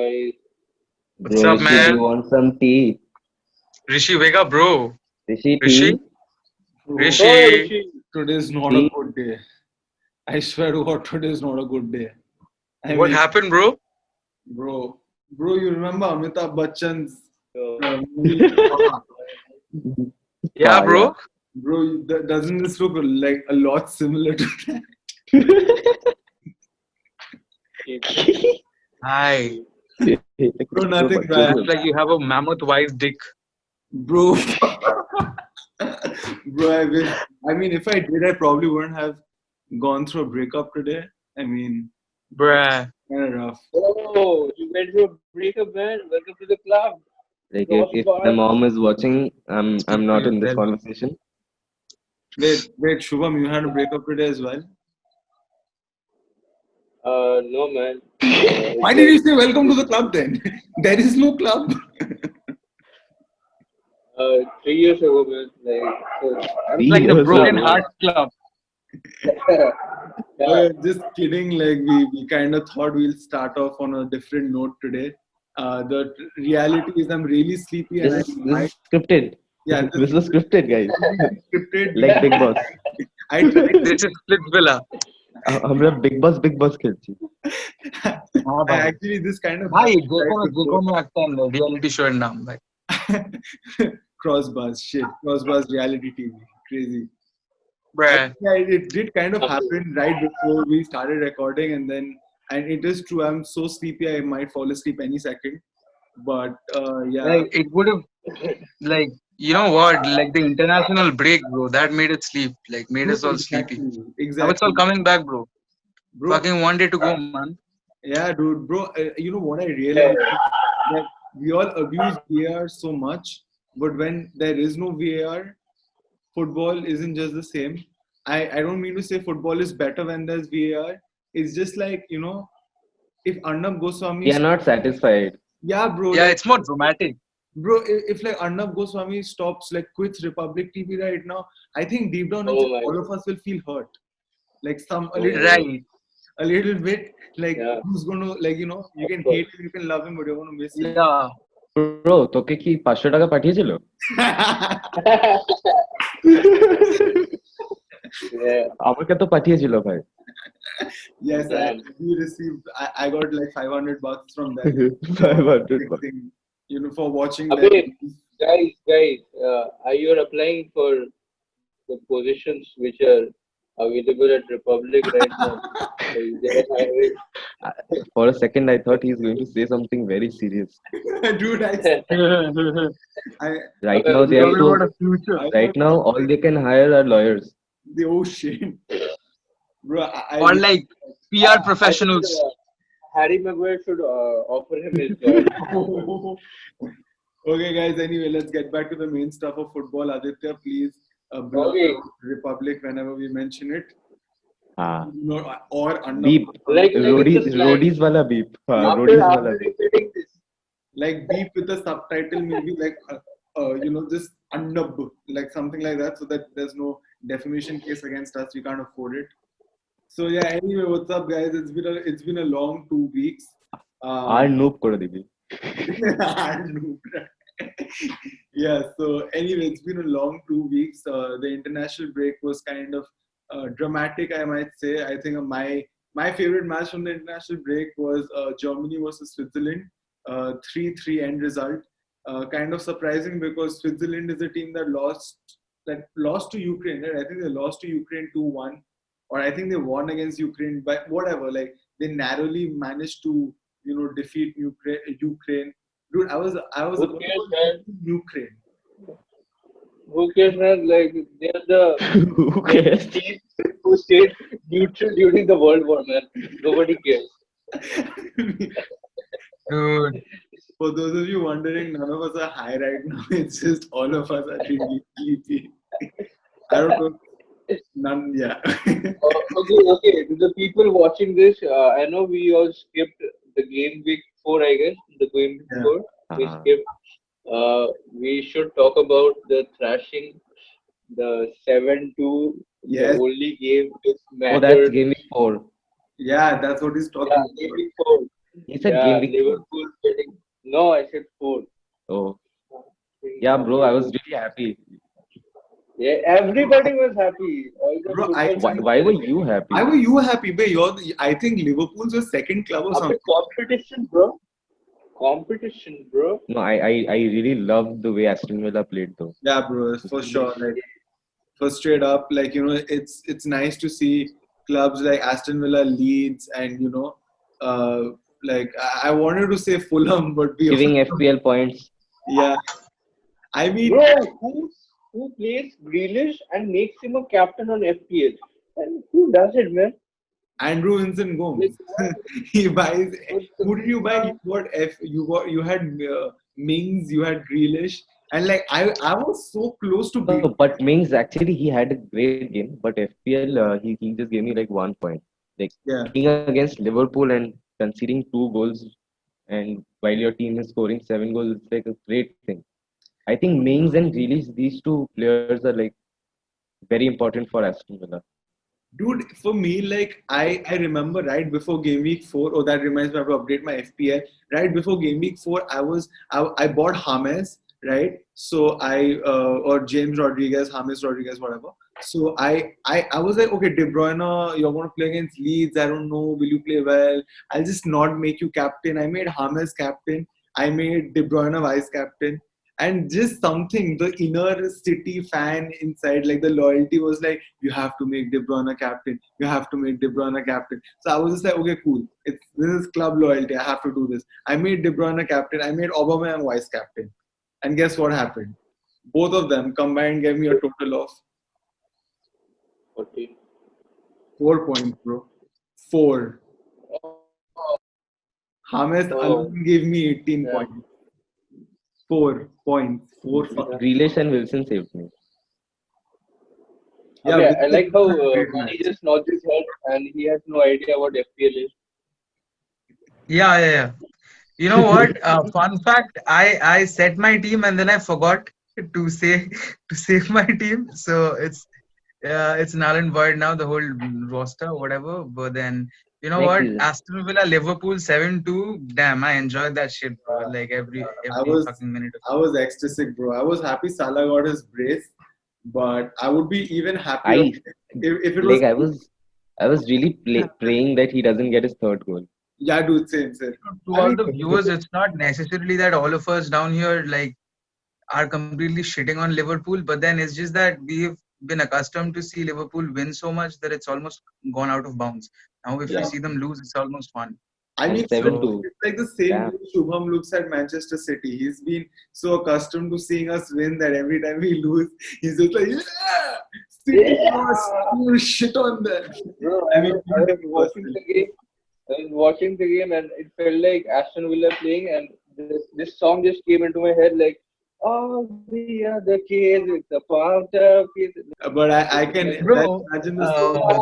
guys. What's Bro, up, Rishi, do man? you want some tea? Rishi, wake up, bro. Rishi, Rishi? tea? Oh, Rishi. Rishi. Today's not a Tea? good day. I swear to God, today's not a good day. I What mean, happened, bro? bro, you remember Amitabh Bachchan's Oh, movie? Yeah, Yeah. bro. Bro, doesn't this look like a lot similar to that? shit. Hi. Bro, nothing bad. Looks like you have a mammoth-wise dick. Bro, bro, I wish. I mean, if I did, I probably wouldn't have gone through a breakup today. I mean, Bruh. kind of rough. Oh, you went through a breakup, man. Welcome to the club. Like if my Crossbar. mom is watching, I'm not in this yourself. conversation. Wait, Shubham, you had a breakup today as well? No, man. Why did you say welcome to the club then? There is no club. 3 years ago, man. Like, so, It's like the Years Broken ago. Hearts Club. yeah. Just kidding. Like we kind of thought we'll start off on a different note today. The reality is I'm really sleepy and This is scripted. yeah, This was scripted, guys. scripted. Like Big Boss. I tried. This is Splitsvilla. हम लोग Big Boss खेलते I actually this kind of भाई happened देखो right ना देखो में लगता है रियलिटी शो नाम भाई. before Crossbars reality TV, crazy. Bruh. Yeah, it did kind of happen right before we started recording, and it is true. I'm so sleepy, I might fall asleep any second. But yeah, Like it would have, like, you know what, like the international break, bro, that made it sleep, like made us all sleepy. Now it's all exactly, coming back, bro. bro. Fucking 1 day to go, man. Yeah, dude, bro. You know what I realized that we all abuse VAR so much, but when there is no VAR, football isn't just the same. I don't mean to say football is better when there's VAR. It's just like, if Arnab Goswami, We are not satisfied. yeah, bro, Yeah, like, it's more dramatic. bro, if like Arnab Goswami stops, like quits Republic TV right now, I think deep down Oh inside my all God. of us will feel hurt, like Right. a little bit, like Yeah. who's gonna, like, you can Of course. hate him, you can love him, but you're gonna miss him. Yeah. Bro, তোকে কি 500 টাকা পাঠিয়েছিল? Yeah. আমাকে তো পাঠিয়েছিল ভাই। Yes, Damn. we received. I got like $500 from them. 500 bucks. For watching I them. mean, guys, are you applying for the positions which are available at Republic right now? Like, they are hiring. For a second, I thought he's going to say something very serious. Dude, I Right now, they have What a to. future. Right now, all they can hire are lawyers. the ocean. Bro, Or like PR I professionals. think, Harry Maguire should offer him his job. Okay, guys. Anyway, let's get back to the main stuff of football. Aditya, please blur Okay. Republic whenever we mention it. Ah. Or Arnab. Beep. Like it's a slang. Roadies wala beep. After Roadies wala beep. repeating this, Like beep with a subtitle, maybe like just Arnab, like something like that, so that there's no defamation case against us. We can't afford it. So yeah. Anyway, what's up, guys? It's been a long 2 weeks. R noob করে দিবি। Yeah, so anyway, it's been a long 2 weeks. The international break was kind of dramatic, I might say. I think my favorite match from the international break was Germany versus Switzerland, 3-3 end result. Kind of surprising because Switzerland is a team that lost to Ukraine, right? I think they lost to Ukraine 2-1, or I think they won against Ukraine, but whatever. Like they narrowly managed to defeat Ukraine. Dude, I was who about cares, to man? Ukraine. Who cares, man? Like they're the Who cares? team who stayed neutral during the World War, man. Nobody cares. Dude. For those of you wondering, none of us are high right now. It's just all of us are really sleepy. I don't know. None, yeah. Okay. To the people watching this, I know we all skipped the game week 4, I guess. The game week Yeah. 4, we Uh-huh. skipped. We should talk about the thrashing, the 7-2, Yes. the only game which Oh, that's mattered. game week 4. Yeah, that's what he's talking Yeah, about. game week 4. He said Yeah, game week 4. Liverpool getting. No, I said 4. Oh, yeah, bro. I was really happy. Yeah, everybody was happy. All the Bro, I football Why, fans why were you celebrating. why happy? were you happy? But I think Liverpool's your second club or After something. competition, bro. Competition, bro. No, I really loved the way Aston Villa played, though. Yeah, bro, for sure. Like, for straight up, like, it's nice to see clubs like Aston Villa, Leeds, and like I wanted to say Fulham, but we Giving FPL points. yeah. I mean, Bro, who plays Grealish and makes him a captain on FPL? And who does it, man? Andrew Vincent Like, Gomes. He buys. what Who did you buy? the- You had Mings. You had Grealish, and like I was so close to No, beat. but Mings actually he had a great game, but FPL he just gave me like 1 point. Like Yeah, playing against Liverpool and conceding 2 goals, and while your team is scoring 7 goals, it's like a great thing. I think Mings and Grealish, these two players are like very important for Aston Villa. dude. For me, like I remember right before game week 4. Oh, that reminds me. I have to update my FPL. Right before game week 4, I bought James. Right, so or James Rodriguez, James Rodriguez, whatever. So I was like, okay, De Bruyne, you're going to play against Leeds. I don't know, will you play well? I'll just not make you captain. I made James captain. I made De Bruyne vice captain. And just something, the inner City fan inside, like the loyalty was like, you have to make De Bruyne captain. You have to make De Bruyne captain. So I was just like, okay, cool. This is club loyalty. I have to do this. I made De Bruyne captain. I made Aubameyang vice captain. And guess what happened? Both of them combined gave me a total of 14. 4 points, bro. 4. James Oh. alone gave me 18 Yeah. points. 4 points. 4 fucking. Grealish and Wilson saved me. Yeah, Okay, I Wilson like how had a great Manny match. just nods his head and he has no idea what FPL is. Yeah. You know what? Fun fact: I set my team and then I forgot to say to save my team. So it's null and void now. The whole roster, whatever. But then you know Next what? season. Aston Villa, Liverpool 7-2. Damn, I enjoyed that shit, bro. Like every I was fucking minute of I was ecstatic, bro. I was happy Salah got his brace, but I would be even happier I if it was. like I was really praying that he doesn't get his third goal. Yeah, dude, same. To I all mean, the viewers, it's not necessarily that all of us down here like are completely shitting on Liverpool, but then it's just that we've been accustomed to see Liverpool win so much that it's almost gone out of bounds. Now, if we yeah. see them lose, it's almost fun. I And mean, So, 7-2. it's like the same Damn. way Shubham looks at Manchester City. He's been so accustomed to seeing us win that every time we lose, he's just like, yeah, City lost, you shit on them. Bro, I mean, I was watching the game. I was watching the game and it felt like Aston Villa playing and this song just came into my head like, oh, we are the kids with the pumped up kids. But I can bro, imagine the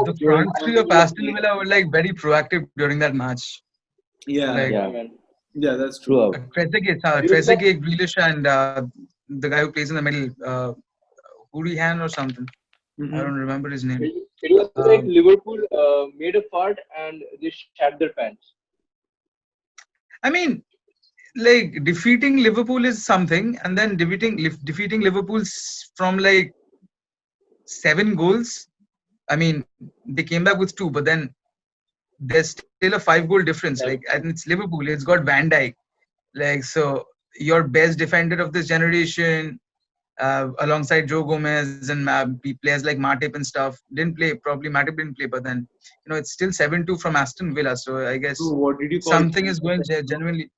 the front three of Aston Villa were like very proactive during that match. Yeah, Like Yeah, Yeah, man. yeah, that's true. throughout. Trezeguet, Grealish, and the guy who plays in the middle, Hurihan or something. I Mhm. don't remember his name. It was like Um, Liverpool made a fart and they shat their pants. I mean, like defeating Liverpool is something, and then defeating Liverpool's from like 7 goals. I mean, they came back with 2, but then there's still a 5 goal difference. Like, and it's Liverpool. It's got Van Dijk. Like, so your best defender of this generation, alongside Joe Gomez and players like Matip and stuff, didn't play. Probably Matip didn't play, but then it's still 7-2 from Aston Villa. So I guess So what did you call? something is going genuinely.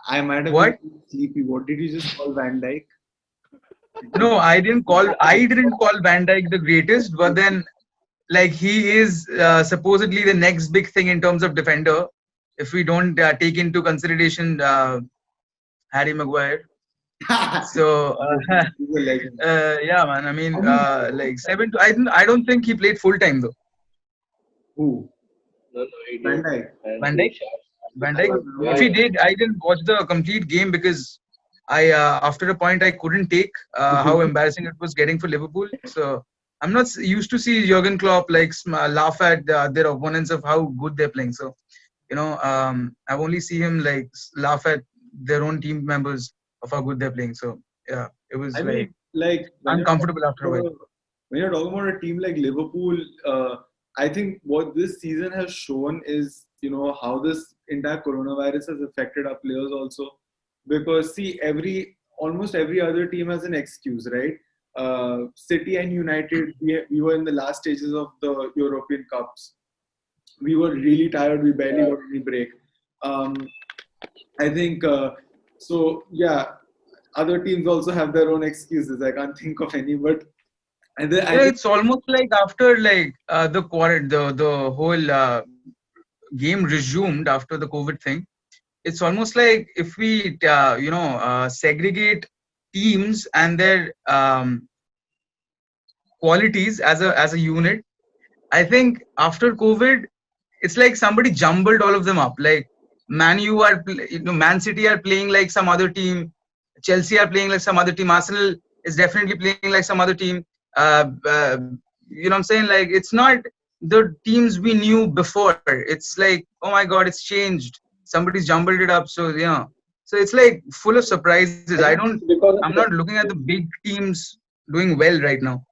I might have What? been sleepy. What did you just call Van Dyke? No, I didn't call Van Dijk the greatest, but then like he is supposedly the next big thing in terms of defender. If we don't take into consideration Harry Maguire, so He's a legend. yeah, man. I mean, like 7. I don't think he played full time though. Who? No, he Van didn't. Dyke. And Van they Dijk? shat. Van Dijk. Yeah, If he yeah. did, I didn't watch the complete game because I after a point I couldn't take how embarrassing it was getting for Liverpool. So I'm not used to see Jurgen Klopp like laugh at their opponents of how good they're playing. So I've only seen him like laugh at their own team members of how good they're playing. So yeah, it was I like mean, like uncomfortable after a while. when you're talking about a team like Liverpool, I think what this season has shown is, how this entire coronavirus has affected our players also. Because see, almost every other team has an excuse, right? City and United, we were in the last stages of the European Cups. We were really tired. We barely got any break. Um, I think so. Yeah, other teams also have their own excuses. I can't think of any, but I Yeah, think it's almost like after like the whole game resumed after the COVID thing. It's almost like if we segregate teams and their qualities as a unit. I think after COVID, it's like somebody jumbled all of them up. Like Man City are playing like some other team, Chelsea are playing like some other team, Arsenal is definitely playing like some other team. You know what I'm saying? Like it's not the teams we knew before. It's like, oh my god, it's changed. Somebody's jumbled it up. So so it's like full of surprises. I think it's because I'm of not looking at the big teams doing well right now.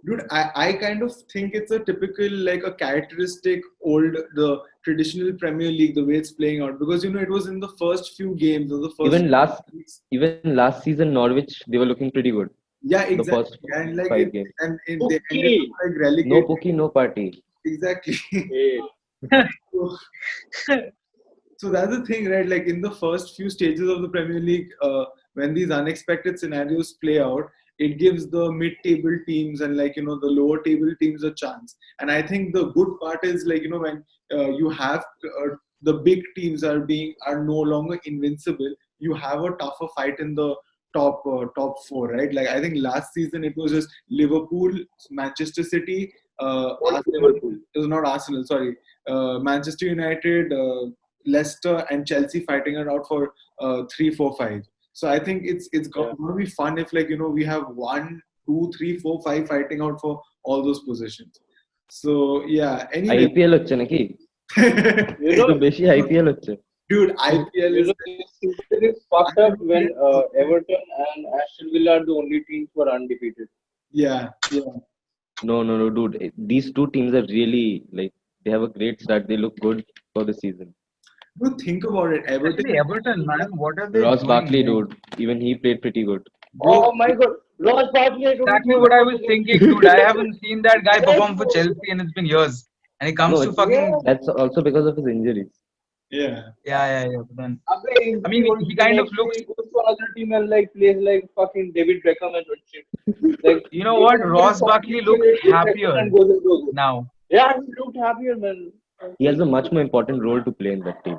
dude, I kind of think it's a typical, like a characteristic the traditional Premier League, the way it's playing out. Because it was in the first few games or the first Even few last weeks. even last season, Norwich, they were looking pretty good. Yeah, The exactly. first And like 5 games. they ended Okay. up like No relegated. pookie, no party. Exactly. Hey, So, so that's the thing, right? Like in the first few stages of the Premier League, when these unexpected scenarios play out, it gives the mid-table teams and the lower table teams a chance. And I think the good part is when you have the big teams are no longer invincible. You have a tougher fight in the top four, right? Like I think last season it was just Liverpool, Manchester City, Arsenal. It was not Arsenal, sorry. Manchester United, Leicester, and Chelsea fighting it out for 3, 4, 5. So I think it's going to be fun if we have 1, 2, 3, 4, 5 fighting out for all those positions. So yeah. Anyway, IPL হচ্ছে নাকি? you একটু know, বেশি IPL হচ্ছে. dude, IPL is this season is fucked up when Everton and Aston Villa are the only teams who are undefeated. yeah. No, dude. These two teams are really like they have a great start. They look good for the season. Dude, think about it. Especially Everton, man. What are they Ross doing? Barkley, man? dude. Even he played pretty good. Oh my god, Ross Barkley! Exactly what I was thinking, dude. I haven't seen that guy perform for Chelsea, and it's been years. And he comes No, to fucking That's also because of his injuries. Yeah. yeah. But then I mean, he kind of looks. He goes to another team and like plays like fucking David Beckham and shit. Like You know what? Ross Barkley looks happier and goes and goes. now. Yeah, he looked happier, man. He has a much more important role to play in that team.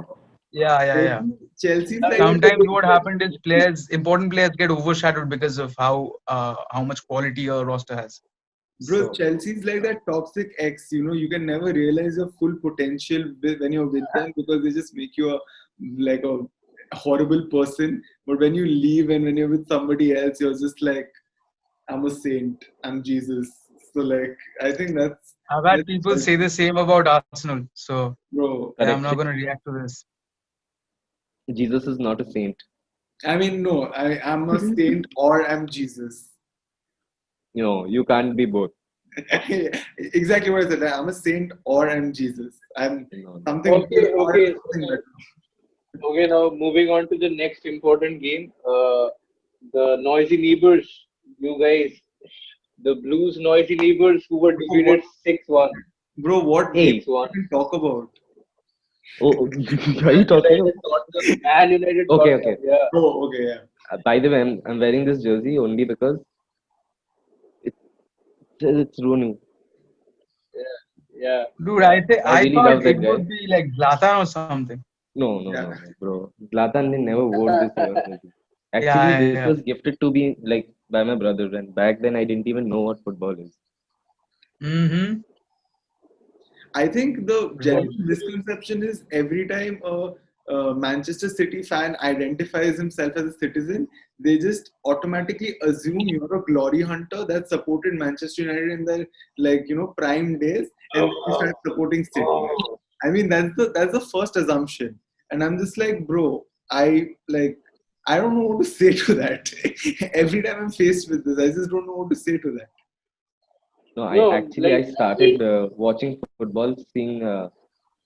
Yeah. Chelsea's like Sometimes what happened is important players get overshadowed because of how much quality a roster has. Bro, So, Chelsea's like that toxic ex. You can never realize your full potential when you're with them because they just make you a horrible person. But when you leave and when you're with somebody else, you're just like, I'm a saint. I'm Jesus. So like, I think I've had people say the same about Arsenal. So bro. yeah, I'm not going to react to this. Jesus is not a saint. I mean, no, I'm a saint or I'm Jesus. You can't be both. Exactly what I said. I'm a saint or I'm Jesus. I'm something. Okay. Or something better. Okay, now moving on to the next important game. The noisy neighbors, you guys, the Blues noisy neighbors who were defeated 6-1. Bro, what Hey. games can we talk about? Oh, are you talking? Man United. Okay. Yeah. Oh, okay, yeah. By the way, I'm wearing this jersey only because it's Rooney. Yeah. Dude, I really thought love that it guy. would be like Zlatan or something. No, Yeah. bro. Zlatan never wore this jersey. Actually, Yeah, this was gifted to me like by my brother, and back then I didn't even know what football is. Mm-hmm. I think the general misconception is every time a Manchester City fan identifies himself as a citizen, they just automatically assume you're a glory hunter that supported Manchester United in their prime days, and you start supporting City. I mean, that's the first assumption, and I'm just like, bro, I don't know what to say to that. Every time I'm faced with this, I just don't know what to say to that. No, No, I like started watching football, seeing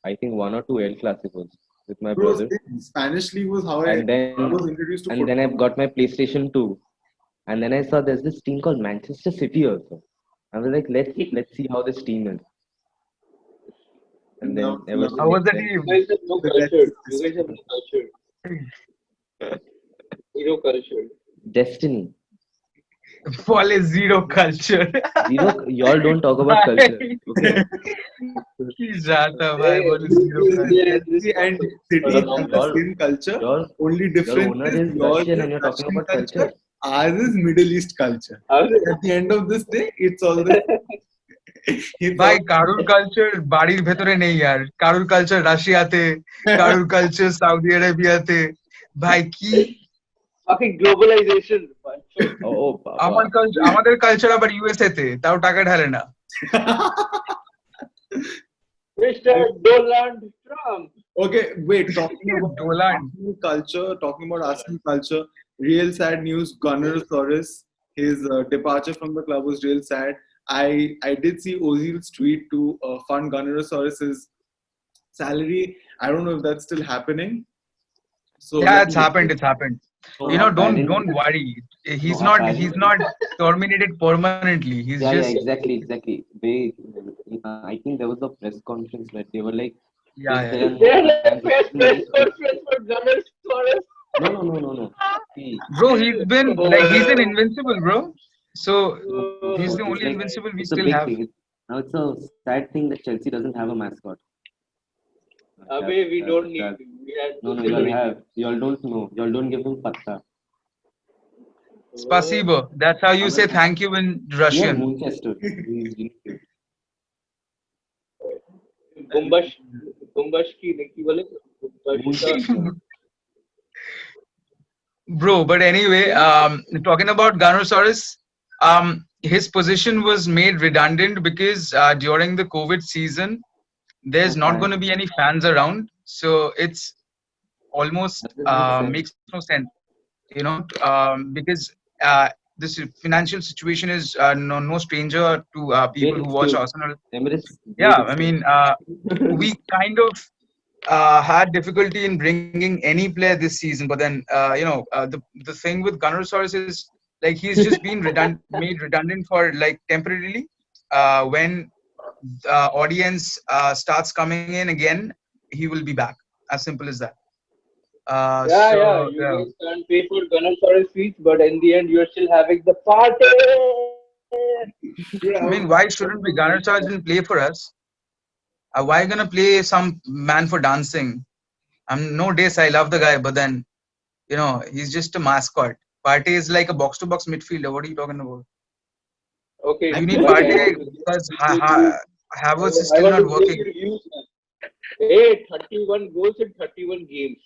I think one or two El Clasicos with my Bro, brother, Spanish league was how I and then was introduced to I football. got my PlayStation 2, and then I saw there's this team called Manchester City also. I was like, let's see how this team is, and And then now, ever now How since was the then, you team? guys have no the rest culture. is You guys have history. no culture. Zero culture. Destiny. Ball is zero culture. Zero, y'all don't talk about culture, भाई okay? की जाता भाई Hey, ball is zero culture. this Chelsea and for a City long have the time. Your same culture. your Only your difference owner is is yours Russian is and you're talking Russian about culture, culture. ours is Middle East culture. How's it? At the end of this day, it's all the it's ভাই all কারুর culture বাড়ির ভেতরে নেই আর কারুর culture রাশিয়াতে কারুর culture Saudi আরবিয়াতে ভাই কি Fucking globalization. Oh, আমার Papa. কালচার আমাদের কালচার আবার ইউএসএ তে তাও টাকা ঢালে না Mr. Donald Trump. Okay, wait. Talking about ডোলান্ড Arsenal culture, talking about Arsenal culture, real sad news. Gunnersaurus, his departure from the club was real sad. I did see Ozil's tweet to fund Gunnersaurus's salary. I don't know if that's still happening. So yeah let it's me. happened So you know don't apparently, worry no, he's apparently, not terminated permanently he's yeah, just exactly. I think there was a press conference where they were like, yeah since yeah there are yeah. no They're like fans press in the East, conference for Gunner Suarez. no. See, Bro he's been like he's an Oh, invincible bro so he's no, the oh, only it's like invincible we it's a still big have thing. Now it's a sad thing that Chelsea doesn't have a mascot. Abe, we don't need. That We had no, to y'all make have. it. Y'all don't know. Y'all don't give him patta. Oh, spasibo that's how you Aman, say thank you in yeah, Russian Winchester. He's really good. Gumbash, Gumbash की की बोले Gumbash का Winchester. Bro, but anyway, talking about Ganosaurus, his position was made redundant because during the COVID season, there's not going to be any fans around, so it's almost That makes sense. makes no sense, you know, because this financial situation is no stranger to Great people who watch excuse. Arsenal. Emirates, Yeah, great I excuse. mean, we kind of had difficulty in bringing any player this season, but then the thing with Gunnersaurus is like he's just been made redundant for like temporarily. When the audience starts coming in again, he will be back. As simple as that. yeah. So You guys can't pay for Gunner Suarez fees, but in the end, you're still having the party. Dude, I mean, why shouldn't be Gunnersaurus didn't play for us? Why gonna play some man for dancing? I'm no days I love the guy, but then he's just a mascot. Partey is like a box-to-box midfielder. What are you talking about? Okay, You need but Partey because Havertz is I still want not to hear working. your views, man. Hey, 31 goals in 31 games.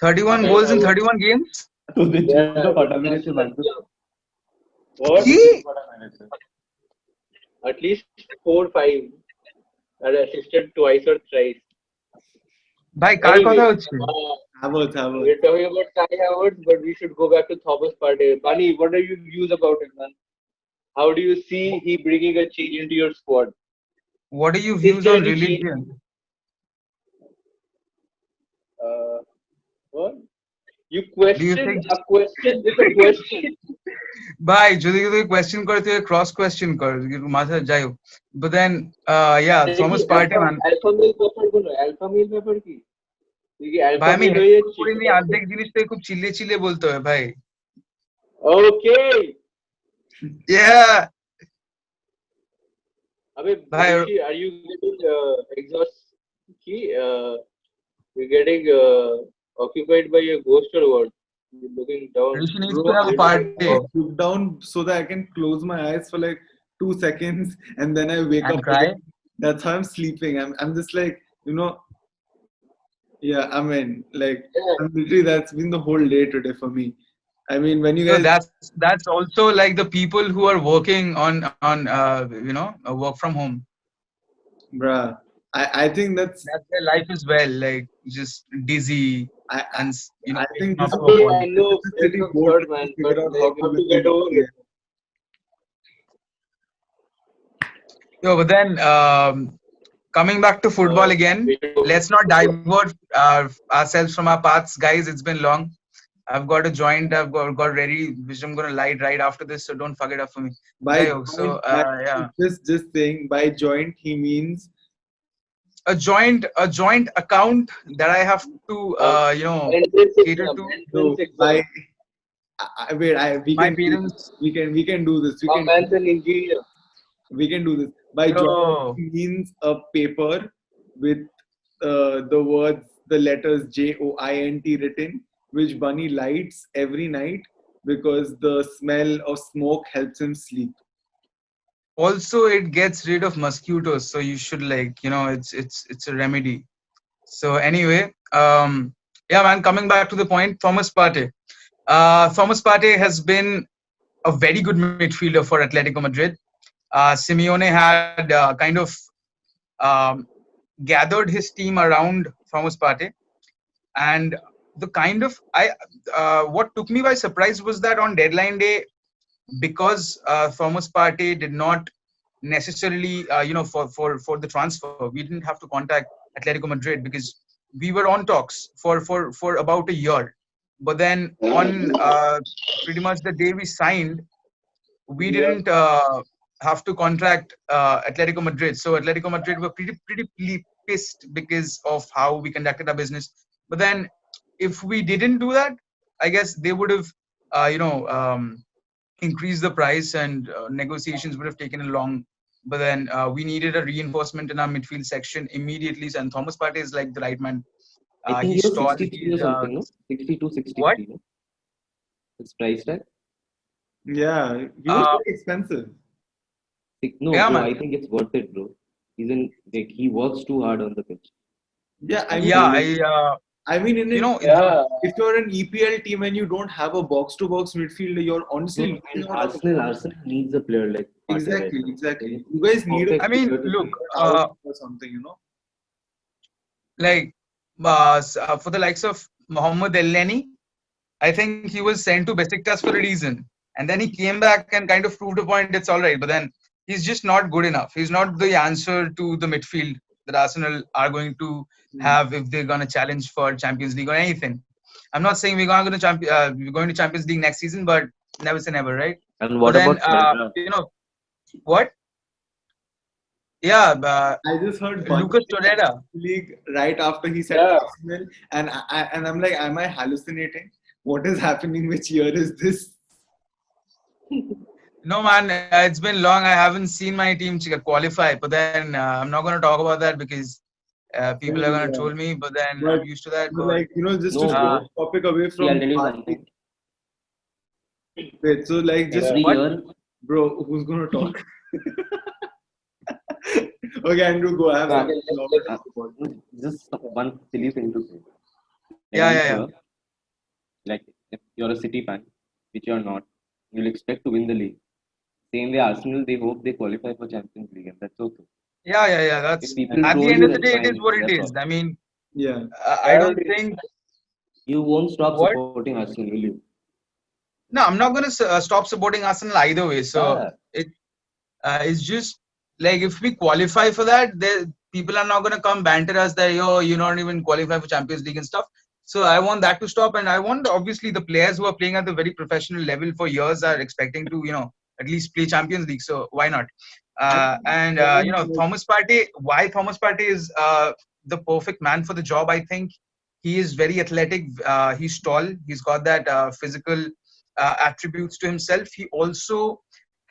31 Kai goals in Havertz. 31 games? तो दे Yeah, तो फटा मेरे से international बात club. What? He? At least 4, 5. And assisted twice or thrice. ভাই কার কথা Anyway, হচ্ছে? Havertz. we're talking about Kai Havertz, but we should go back to Thomas Partey. Bunny, what are your views about it, man? How do you see he bringing a change into your squad? What are your Is views there on any change? religion? What? You Do you question think a question with a question. ভাই যদি তুই question করে তুই cross question কর মাথা যাই হোক but then yeah দেখি Thomas Partey man alpha male ব্যাপার গুলো alpha male ব্যাপার কি দেখি ভাই alpha আমি male হয়ে হেডফোন যাচ্ছি পরিনি অর্ধেক জিনিসটাই খুব চিল্লিয়ে চিল্লিয়ে বলতে হয় ভাই okay yeah abe ভাই Rishi, are you getting exhaust ki you're getting occupied by a ghost or what? You're looking down. Rishi needs Bro, to have a I party look down so that I can close my eyes for like 2 seconds and then I wake and up cry. again. That's how I'm sleeping. I'm just like, yeah, I mean, like, Yeah. I'm literally, that's been the whole day today for me. I mean, when you So guys, that's also like the people who are working on work from home. bruh, I think that's That's their life as well, like just dizzy I and I think waking this up is to a Okay, ball. I this know is the it city looks board hurt, to man, but figure out how like to you have win to the get over league. it. Yo, but then coming back to football again, Way to go. let's not divert ourselves from our paths, guys. It's been long. I've got a joint. I've got ready, which I'm gonna light right after this. So don't fuck it up for me. By Jai ho. joint, So yeah, just saying by joint he means a joint account that I have to Uh, entrance cater exam. to. Entrance by exam. wait we My can do this. parents. We can do this My man's an engineer. we can do this by joint Yo, means a paper with the words the letters JOINT written which Bunny lights every night because the smell of smoke helps him sleep. also it gets rid of mosquitoes, so you should it's a remedy. So anyway, yeah, man. Coming back to the point, Thomas Partey. Thomas Partey has been a very good midfielder for Atletico Madrid. Simeone had kind of um, gathered his team around Thomas Partey, and the kind of I what took me by surprise was that on deadline day, because Thomas Partey did not necessarily for the transfer, we didn't have to contact Atletico Madrid because we were on talks for about a year. But then on pretty much the day we signed, we Yeah. didn't have to contract Atletico Madrid. So Atletico Madrid were pretty pissed because of how we conducted our business. But then, if we didn't do that, I guess they would have, increased the price, and negotiations would have taken a long. But then we needed a reinforcement in our midfield section immediately, and Thomas Partey is like the right man. I think he He's was tall. 63 or He's something, no? 62, what? 63, no? His price tag. Yeah, he was Uh, very expensive. No, yeah, bro, I man. think it's worth it, bro. He's in, like, he works too hard on the pitch. Yeah, And Yeah, bowling, I mean, in you an know, Yeah. if you're an EPL team and you don't have a box-to-box midfielder, you're honestly no, losing and out on the Arsenal needs a player like Partey right exactly, now. exactly. He's You guys need a I perfect mean, player to look, play. out or something, you know. like for the likes of Mohamed Elneny, I think he was sent to Besiktas for a reason, and then he came back and kind of proved a point. It's all right, but then he's just not good enough. He's not the answer to the midfield that Arsenal are going to Hmm. have if they're going to challenge for Champions League or anything. I'm not saying we're going to Champions League next season, but never say never, right? And But what then about Torreira? what? Yeah, I just heard Bunny Lucas say Torreira. league right after he said Yeah. Arsenal, and I'm like, am I hallucinating? What is happening? Which year is this? No, man, it's been long. I haven't seen my team qualify, but then I'm not going to talk about that because people are going to Yeah. troll me. But then But, I'm used to that. but But like just to No, shift uh, bro. the topic away See, I'll from tell you Partey, something. wait, so like just Every what? year, bro, who's gonna talk? Okay, Andrew, go. I have no, Okay, something long let's to talk about. just one silly thing to say. Yeah, Every yeah, yeah. year, like if you're a City fan, which you're not, you'll expect to win the league. Same way Arsenal, they hope they qualify for Champions League, and that's okay. Yeah, yeah, yeah. If That's people at the troll end you, of the that's day, it is fine. what It's it their is. problem. I mean, Yeah. I I don't don't agree. think You won't stop what. supporting Arsenal, will you? No, I'm not going to stop supporting Arsenal either way. So Yeah. it's just like if we qualify for that, people are not going to come banter us that you're not even qualify for Champions League and stuff. So I want that to stop, and I want obviously the players who are playing at the very professional level for years are expecting to at least play Champions League. So why not? I And mean, Thomas Partey, why Thomas Partey is the perfect man for the job. I think he is very athletic. He's tall. He's got that physical attributes to himself. He also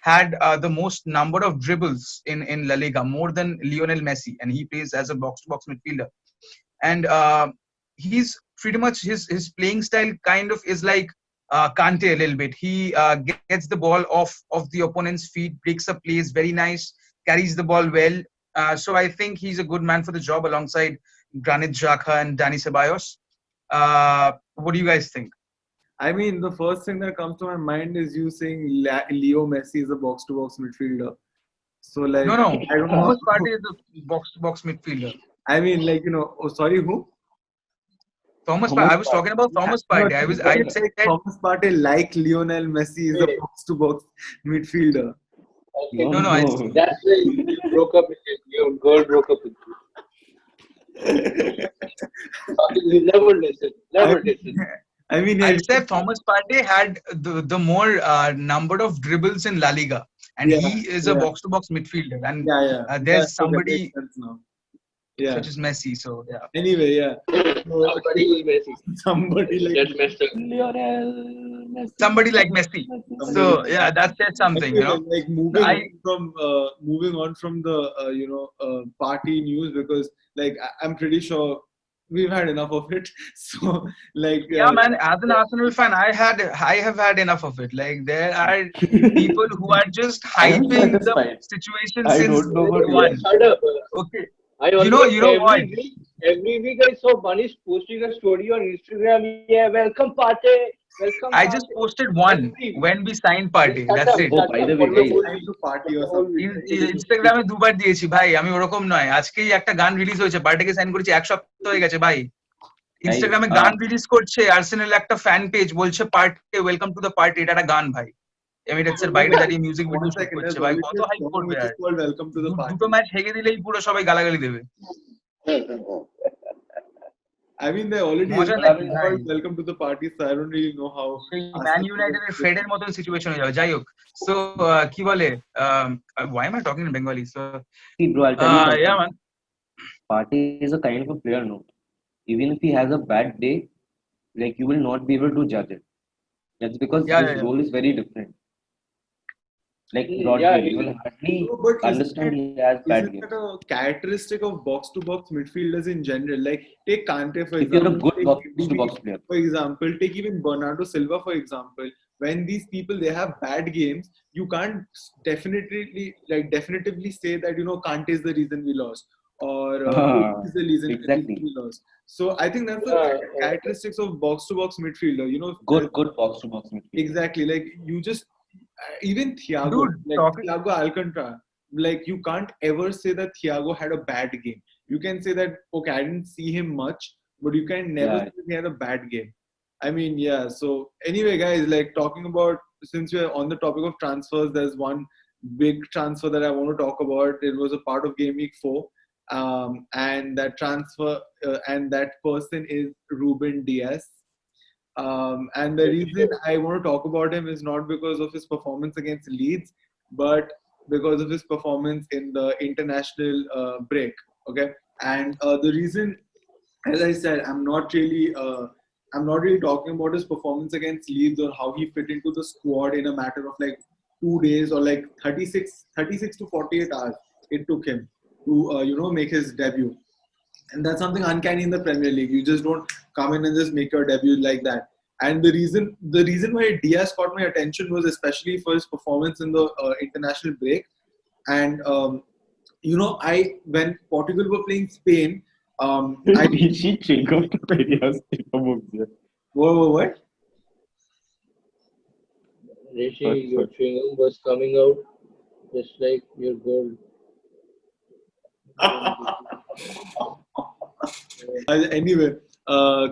had the most number of dribbles in La Liga, more than Lionel Messi, and he plays as a box-to-box midfielder. And he's pretty much his playing style kind of is like Kante a little bit. He gets the ball off the opponent's feet, breaks up plays very nice, carries the ball well. So I think he's a good man for the job alongside Granit Xhaka and Dani Ceballos. What do you guys think? I mean, the first thing that comes to my mind is you saying Leo Messi is a box-to-box midfielder. So like No, no. I don't know. Thomas Partey is a box-to-box midfielder. I mean, like oh, sorry, who? Thomas Partey. I was talking about Thomas No, Partey. I it's said like Thomas Partey, like Lionel Messi, is a Wait. box-to-box midfielder. Okay. no, no. I No. That's why you broke up with him. Your girl broke up with you. You never listen. Never listen. I mean, I yeah, said Thomas Partey had the more number of dribbles in La Liga, and yeah, he is a yeah, box-to-box midfielder. And yeah. there's So that makes somebody sense now. Yeah. such as Messi. So yeah. Anyway, yeah. Somebody is Messi. Somebody like That's messed up. Lionel Messi. Somebody like Messi. So yeah, that says something, anyway, like I moving on from the party news, because like I'm pretty sure we've had enough of it. So like yeah, man. As an Arsenal fan, I have had enough of it. Like there are people who are just I am hyping the satisfied. situation I since don't know day about you. one. Shut up. Okay. I You always know what? every week I saw Bunny posting a story on Instagram. Yeah, welcome party. Welcome I party. just posted one Every week. when we signed Partey. Shut That's up, it. Oh, shut by up the for way, the guys, whole time week. to party For or the whole something. week. ইনস্টাগ্রামে দুবার দিয়েছি ভাই, আমি ওরকম নয়। আজকেই একটা গান রিলিজ হয়েছে, পার্টিকে সাইন করেছি, এক সপ্তাহ হয়ে গেছে ভাই। guys, ইনস্টাগ্রামে গান রিলিজ করছে, আর্সেনাল একটা ফ্যান পেজ বলছে party welcome to the party, এটা একটা গান ভাই। এমিরেটসের বাইরে দাঁড়িয়ে music video One shoot second, করছে there's ভাই, already কত a হাইপ song করবে which আর? is called Welcome to the Party. দুটো ম্যাচ হেগে দিলেই পুরো সবাই গালাগালি দেবে। I mean, they already মজা have নাকি ভাই? called Welcome to the Party, so I don't really know how. সেই ম্যান ইউনাইটেডের ফ্রেডের মতন সিচুয়েশন হয়ে যাবে। যাই হোক, সো কি বলে, why am I talking in Bengali? So see, bro, I'll tell you something. yeah man, Partey is a kind of a player, no. Even if he has a bad day, like you will not be able to judge it. That's because his role is very different. Like Rodri, you will hardly No, but understand he has bad isn't games. that a characteristic of box-to-box midfielders in general? Like take Kante for If you're a example. good take box-to-box player. For example, take even Bernardo Silva for example. When these people they have bad games, you can't definitively say that Kante is the reason we lost, or is the reason Exactly. we lost. So I think that's the characteristics of box-to-box midfielder. Good box-to-box midfielder. Exactly. Like you just even Thiago, Dude, Thiago Alcantara, like you can't ever say that Thiago had a bad game. You can say that okay, I didn't see him much, but you can never say he had a bad game. I mean, yeah. So anyway, guys, like talking about, since we're on the topic of transfers, there's one big transfer that I want to talk about. It was a part of Game Week 4, and that transfer and that person is Ruben Dias. And the reason I want to talk about him is not because of his performance against Leeds, but because of his performance in the international break. Okay, and the reason, as I said, I'm not really talking about his performance against Leeds or how he fit into the squad in a matter of like 2 days or like 36 to 48 hours it took him to make his debut. And that's something uncanny in the Premier League. You just don't come in and just make your debut like that. And the reason why Diaz caught my attention was especially for his performance in the international break. And when Portugal were playing Spain, what? Rishi, your chewing gum was coming out just like your gold. Anyway,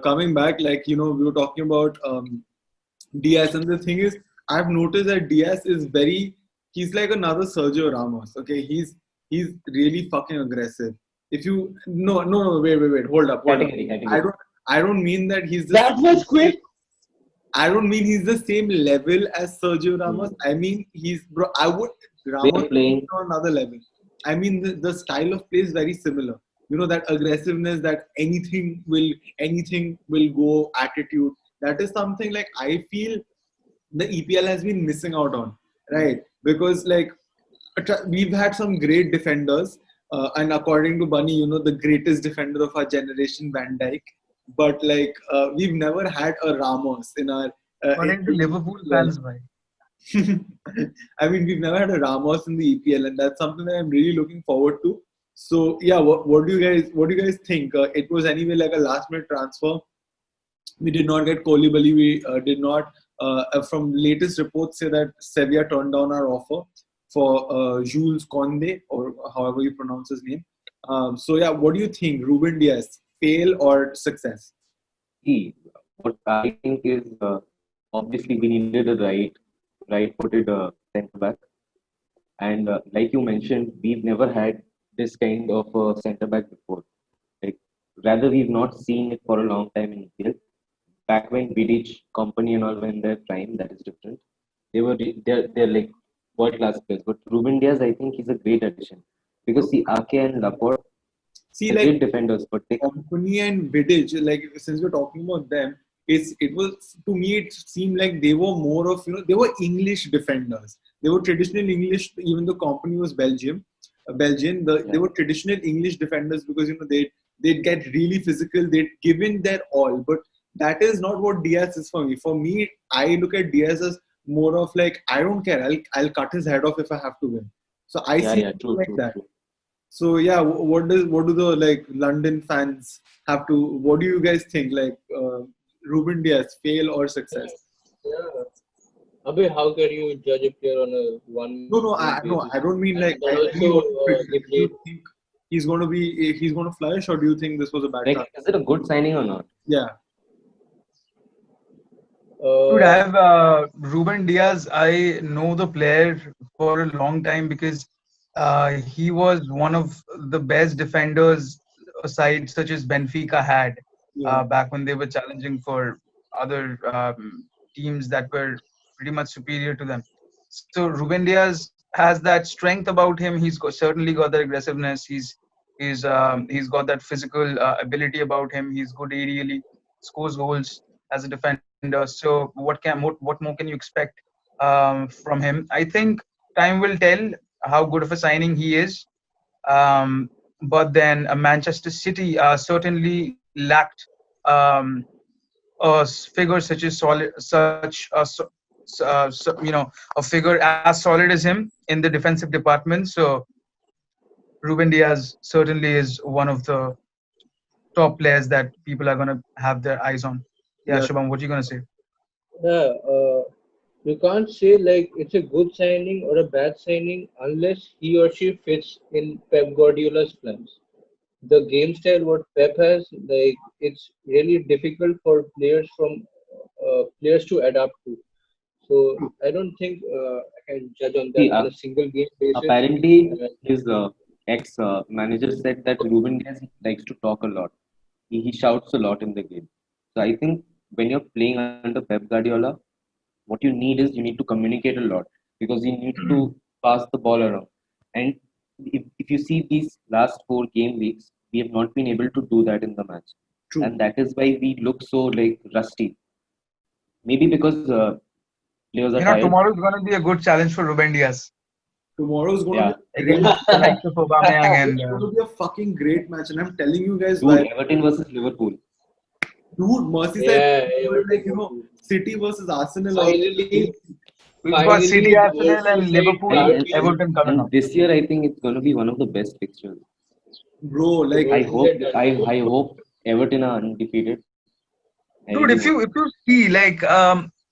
coming back, like we were talking about Diaz, and the thing is, I've noticed that Diaz is he's like another Sergio Ramos. Okay, he's really fucking aggressive. If you wait, hold up. I don't mean that he's That was quick. I don't mean he's the same level as Sergio Ramos. I mean Ramos playing on another level. I mean the style of play is very similar. That aggressiveness, that anything will go attitude. That is something like I feel the EPL has been missing out on, right? Because like we've had some great defenders, and according to Bunny, the greatest defender of our generation, Van Dijk. But like we've never had a Ramos in our. According to Liverpool fans, bhai. I mean, we've never had a Ramos in the EPL, and that's something that I'm really looking forward to. So yeah, what do you guys think? It was anyway like a last minute transfer. We did not get Koulibaly. We did not. From latest reports say that Sevilla turned down our offer for Jules Koundé, or however you pronounce his name. So yeah, what do you think? Ruben Diaz, fail or success? See, what I think is obviously we needed a right-footed centre back, and like you mentioned, we've never had this kind of centre back before. Like, rather, we've not seen it for a long time in EPL. Back when Vidic, Company, and all were in their prime, that is different. They're like world class players. But Ruben Diaz, I think he's a great addition because see, Ake and Laporte, See, they're like great defenders, but they Company and Vidic, like since we're talking about them, it was, to me it seemed like they were more of, they were English defenders. They were traditional English, even though Company was Belgian. They yeah, were traditional English defenders because they'd get really physical. They'd give in their all, but that is not what Diaz is for me. For me, I look at Diaz as more of like, I don't care. I'll cut his head off if I have to win. So I yeah, see yeah, him true, like true, that. true. So yeah, what do the like London fans have to? What do you guys think? Like Ruben Diaz, fail or success? Yeah. Abhi, how can you judge a player on a one No, game no, basis? I don't mean And like. then I really also want to they criticise. Do you played. think he's going to flourish, or do you think this was a bad Like, time? is it a good signing or not? Yeah, Dude, I Uh, have Ruben Diaz. I know the player for a long time because he was one of the best defenders a side such as Benfica had yeah, back when they were challenging for other teams that were pretty much superior to them. So Ruben Diaz has that strength about him. Certainly got that aggressiveness. He's got that physical ability about him. He's good aerially, scores goals as a defender. So what more can you expect from him? I think time will tell how good of a signing he is. Um, but then Manchester City certainly lacked um, figure such as a figure as solid as him in the defensive department. So Ruben Diaz certainly is one of the top players that people are gonna have their eyes on. Yeah, yeah. Shubham, what you gonna say? yeah, you can't say like it's a good signing or a bad signing unless he or she fits in Pep Guardiola's plans. The game style what Pep has, like it's really difficult for players to adapt to. So I don't think I can judge on that See, on a single game basis. apparently Uh, his ex manager said that Ruben Diaz likes to talk a lot. He shouts a lot in the game. So I think when you're playing under Pep Guardiola, what you need is you need to communicate a lot because you need to pass the ball around. And if you see these last 4 game weeks, we have not been able to do that in the match, True. and that is why we look so like rusty. Maybe because players are tired. Tomorrow is gonna be a good challenge for Ruben Diaz Tomorrow's going to be Yeah, a great. against the likes of Aubameyang and It's going to be a fucking great match, and I'm telling you guys dude, why. Everton versus Liverpool. Dude, Merseyside, yeah, like City versus Arsenal. Or finally, we've got City, finally, Arsenal, and Merseyside Liverpool, And, and, derby. and, Everton coming and up. this year, I think it's going to be one of the best fixtures. bro, The like I hope Merseyside I, derby. I hope Everton are undefeated. I Dude, really if hope. you see like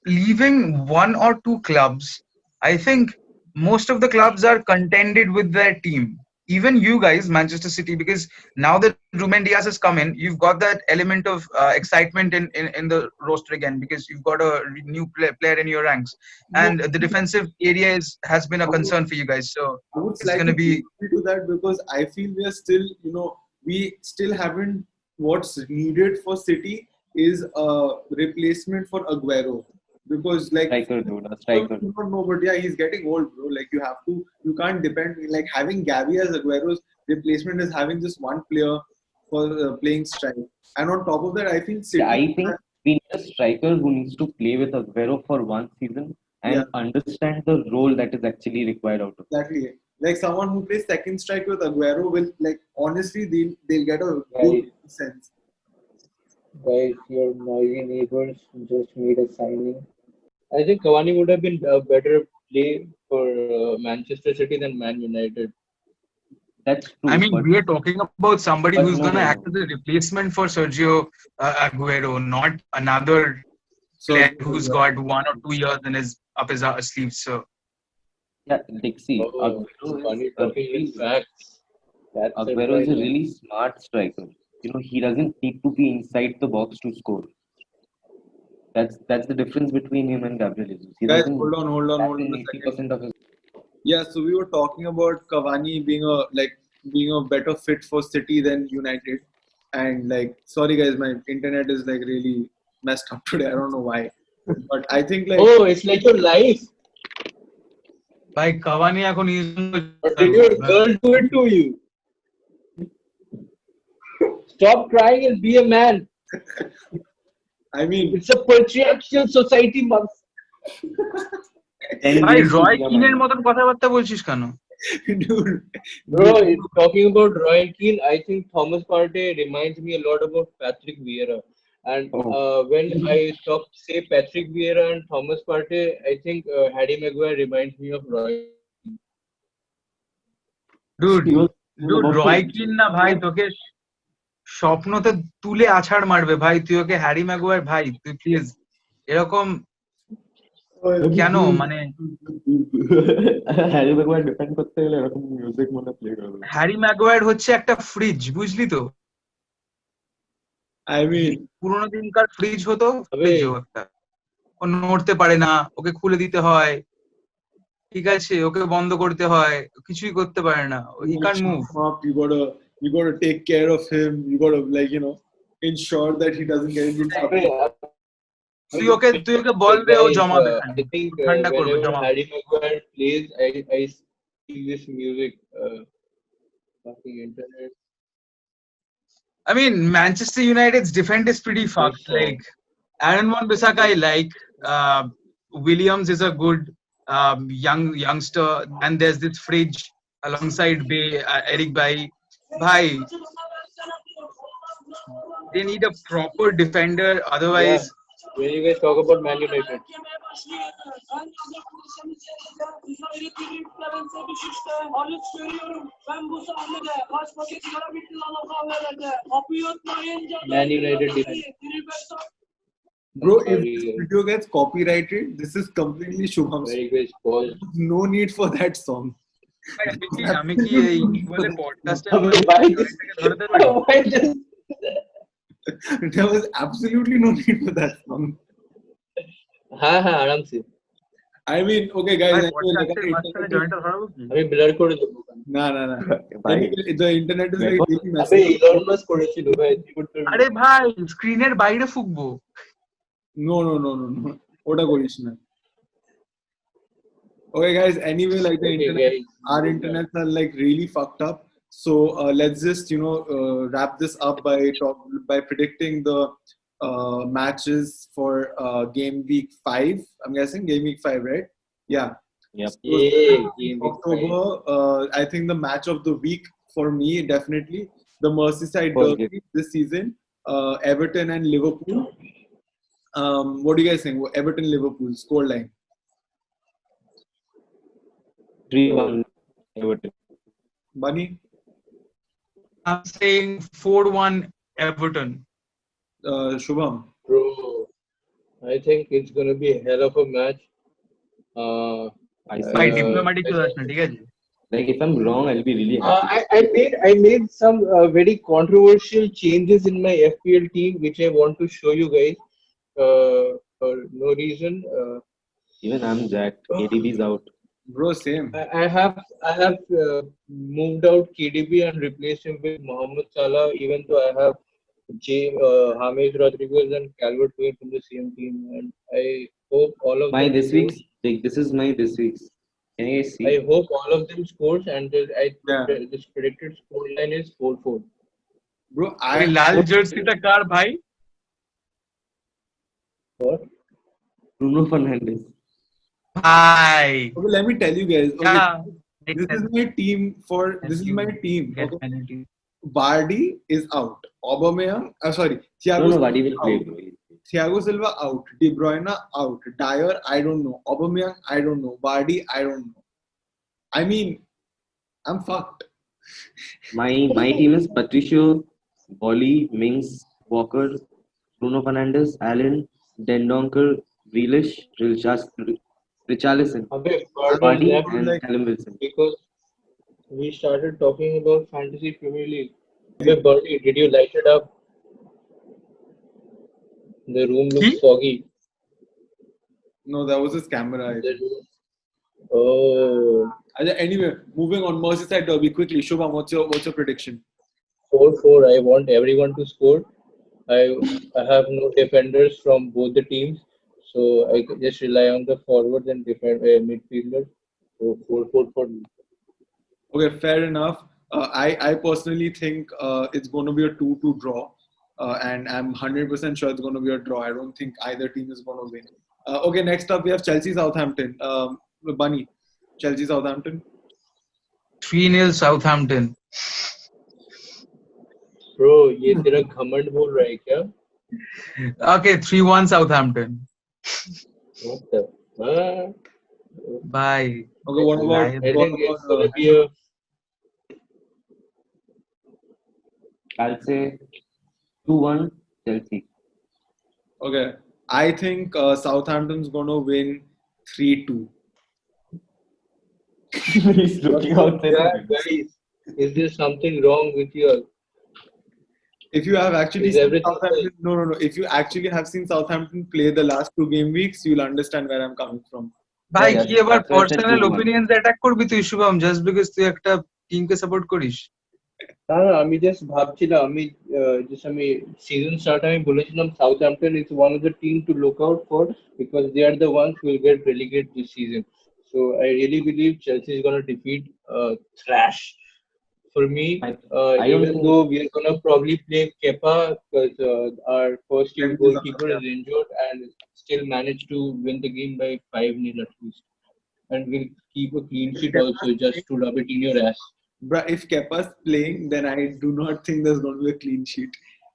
leaving one or two clubs, I think most of the clubs are contented with their team. Even you guys, Manchester City, because now that Ruben Diaz has come in, you've got that element of excitement in the roster again because you've got a new player in your ranks, no, and the defensive area has been a I would, concern for you guys. So I would it's gonna slightly be disagree to that because I feel we are still, we still haven't. What's needed for City is a replacement for Aguero because like Striker, dude, a people striker. do not know, but yeah, he's getting old, bro. Like you can't depend. Like having Gavi as Aguero's replacement is having just one player for playing strike. And on top of that, I think Yeah, City, I think we need a striker who needs to play with Aguero for one season yeah, and understand the role that is actually required out of him. exactly. Like someone who plays second strike with Aguero will like honestly they'll get a good Guys, sense. guys, your noisy neighbors just made a signing. I think Cavani would have been a better play for Manchester City than Man United. That's I true, mean, we are talking about somebody but who's no, going to no, act no. as a replacement for Sergio Aguero, not another So player who's got 1 or 2 years in his up his sleeves. So Yeah, like see, Oh, funny talking with facts. That's it Aguero is right a there. really smart striker. You know, he doesn't need to be inside the box to score. That's the difference between him and Gabriel Jesus. He Guys, doesn't hold pass on in a second. 80% of his. Yeah, so we were talking about Cavani being a better fit for City than United, and like sorry guys, my internet is like really messed up today. I don't know why, but I think like Oh, it's like your life. ভাই Cavani এখন ইজন্য Or did your girl do it to you? Stop crying and be a man. I mean, It's a patriarchal society, month. 10 ভাই games to Roy be a কিনের man. মতন কথাবার্তা বলছিস কেন? dude, Bro, talking about Roy Keane, I think Thomas Partey reminds me a lot about Patrick Vieira. And Oh, when I stop say Patrick Vieira and Thomas Partey, I think Harry Maguire reminds me of Roy. Dude he was dude about to. রয় কিন না ভাই তোকে স্বপ্নতে তুলে আছাড় মারবে ভাই, তুই ওকে Harry Maguire ভাই, তুই প্লিজ এরকম কেন মানে হ্যারি ম্যাগুয়ার ডিফেন্ড করতে গেলে এরকম মিউজিক মনে প্লে করবে। হ্যারি ম্যাগুয়ার হচ্ছে একটা ফ্রিজ, বুঝলি তো? I mean, পুরোনো দিনকার ফ্রিজ হতো, তবে ফ্রিজ একটা, ও নড়তে পারে না, ওকে খুলে দিতে হয়, ঠিক আছে, ওকে বন্ধ করতে হয়, কিছুই করতে পারে না, হি you can gotta move. shut him up. You gotta take care of him. You gotta like ensure that he doesn't get into trouble. তুই ওকে বল Hey they, O guys, জমাবে, I think ঠান্ডা করবে, whenever জমাবে। Harry Maguire plays, I see this music. Fucking internet. I mean, Manchester United's defense is pretty This fucked. song. Like Aaron Wan-Bissaka, I like. Williams is a good youngster, and there's this fridge alongside Bay, Eric Bailly. Bhai, they need a proper defender. Yeah. Otherwise, When you guys talk about Man United, Man United defense. Bro, if Sorry, this video gets copyrighted, this is completely Shubham's. very guys pause. No need for that song. আমি কি এই কি বলে পডকাস্টের Why ধরতে পারি? why just There was absolutely no need for that song. हाँ आराम से I mean, okay, guys. ভাই anyway, পডকাস্টের মাঝখানে জয়েন্টটা ধরাবো কি? আমি ব্লার করে দেবো nah. ভাই Anyway, the internet is like record really আবে messy. ইলন মাস্ক করেছিল ভাই তুই করতে পারবি আরে ভাই স্ক্রিনের বাইরে ফুকবো। No. Oda korish na. Okay, guys. Anyway, like the Okay, internet, guys. our internets are like really fucked up. So let's just wrap this up by predicting the matches for game week 5. I'm guessing game week 5, right? Yeah. Yep. So, Yeah, game week October. I think the match of the week for me definitely the Merseyside First derby this season. Everton and Liverpool. What do you guys think? Everton Liverpool scoreline. 3-1 Everton. Bunny. I'm saying 4-1 Everton. Shubham. Bro, I think it's gonna be a hell of a match. ভাই I diplomatic চলে আসবে, ঠিক আছে? like if I'm wrong, I'll be really happy. I made some very controversial changes in my FPL team, which I want to show you guys. For no reason. Even I'm jacked. KDB's out. Bro, same. I have moved out KDB and replaced him with Mohamed Salah, even though I have James Rodriguez and Calvert-Lewin from the same team, and I hope all of My them this scores. week's like this is my this week's. Can you guys see? I hope all of them scores, and Yeah. this predicted scoreline is 4-4. Bro, এই লাল জার্সিটা কার ভাই? What? Bruno Fernandes. ভাই okay, let me tell you guys. Okay, yeah, this is my team this is my team. Get Okay. penalty. Vardy is out. Aubameyang, No, Thiago no, Silva Vardy will play. out. Bro. Thiago Silva out. De Bruyne out. Dyer, I don't know. Aubameyang, I don't know. Vardy, I don't know. I mean, I'm fucked. My team is Patricio, Bolly, Mings, Walker, Bruno Fernandes, Allen, Dendonker, Grealish, Richarlison, अबे I Vardy Vardy, left and like Callum Wilson. because we started talking about fantasy Premier League. अबे Vardy, did you light it up? The room looks He? foggy. no, that was his camera. I The think. room. Oh, Anyway, moving on. Merseyside derby quickly. Shubham, what's your prediction? 4-4. I want everyone to score. I I have no defenders from both the teams, so I just rely on the forwards and midfielders. So 4-4 for me. Okay, fair enough. I personally think it's going to be a 2-2 draw, and I'm 100% sure it's going to be a draw. I don't think either team is going to win. Okay, next up we have Chelsea Southampton. Bunny, Chelsea Southampton. 3-0 Southampton. Bro, ये तेरा घमंड बोल रहा है क्या? Okay, 3-1 Southampton. What the? Bye. Okay, what about Liar. I think it's gonna be a I'll say 2-1 Chelsea. okay? I think Southampton's going to win 3-2. He's looking outside. yeah, guys. Is there something wrong with you? If you have actually Is seen everything Southampton, no. If you actually have seen Southampton play the last 2 game weeks, you'll understand where I'm coming from. ভাই Yeah, কি আবার that's why I said personal 2-1. Opinions attack করবি তুই Shubham just because তুই একটা টিমকে support করিস না না আমি জাস্ট ভাবছিলাম আমি সিজন স্টার্ট আমি বলেছিলাম Southampton is one of the team to look out for because they are the ones who will get relegate this season so I really believe Chelsea is gonna defeat thrash for me I don't even think- though we are gonna probably play Kepa because our first team goalkeeper is injured and still managed to win the game by 5-0 at least and we'll keep a clean sheet also just to rub it in your ass. Bruh, if Kepa's playing, then I do not think there's going to be a clean sheet.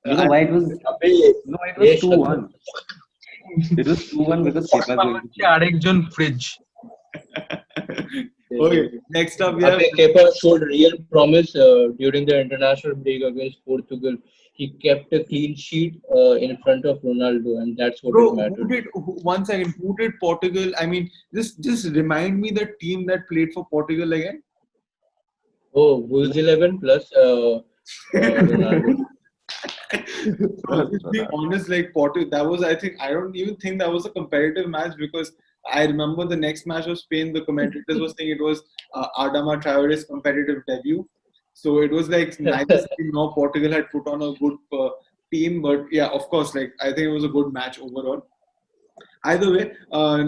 You know why it was? अबे No, it was Yes, 2-1. It was 2-1 because Kepa going to play. আরেকজন fridge Okay, next up we have Abhay Kepa showed real promise during the international break against Portugal. He kept a clean sheet in front of Ronaldo, and that's what bro. it mattered. One second, who did Portugal? I mean, just remind me the team that played for Portugal again. Oh, Wolves 11 plus Ronaldo. To be honest, like Portugal, that was I don't even think that was a competitive match because I remember the next match of Spain, the commentators were saying it was Adama Traore's competitive debut. So it was like nice to know Portugal had put on a good team, but yeah, of course, like I think it was a good match overall. Either way,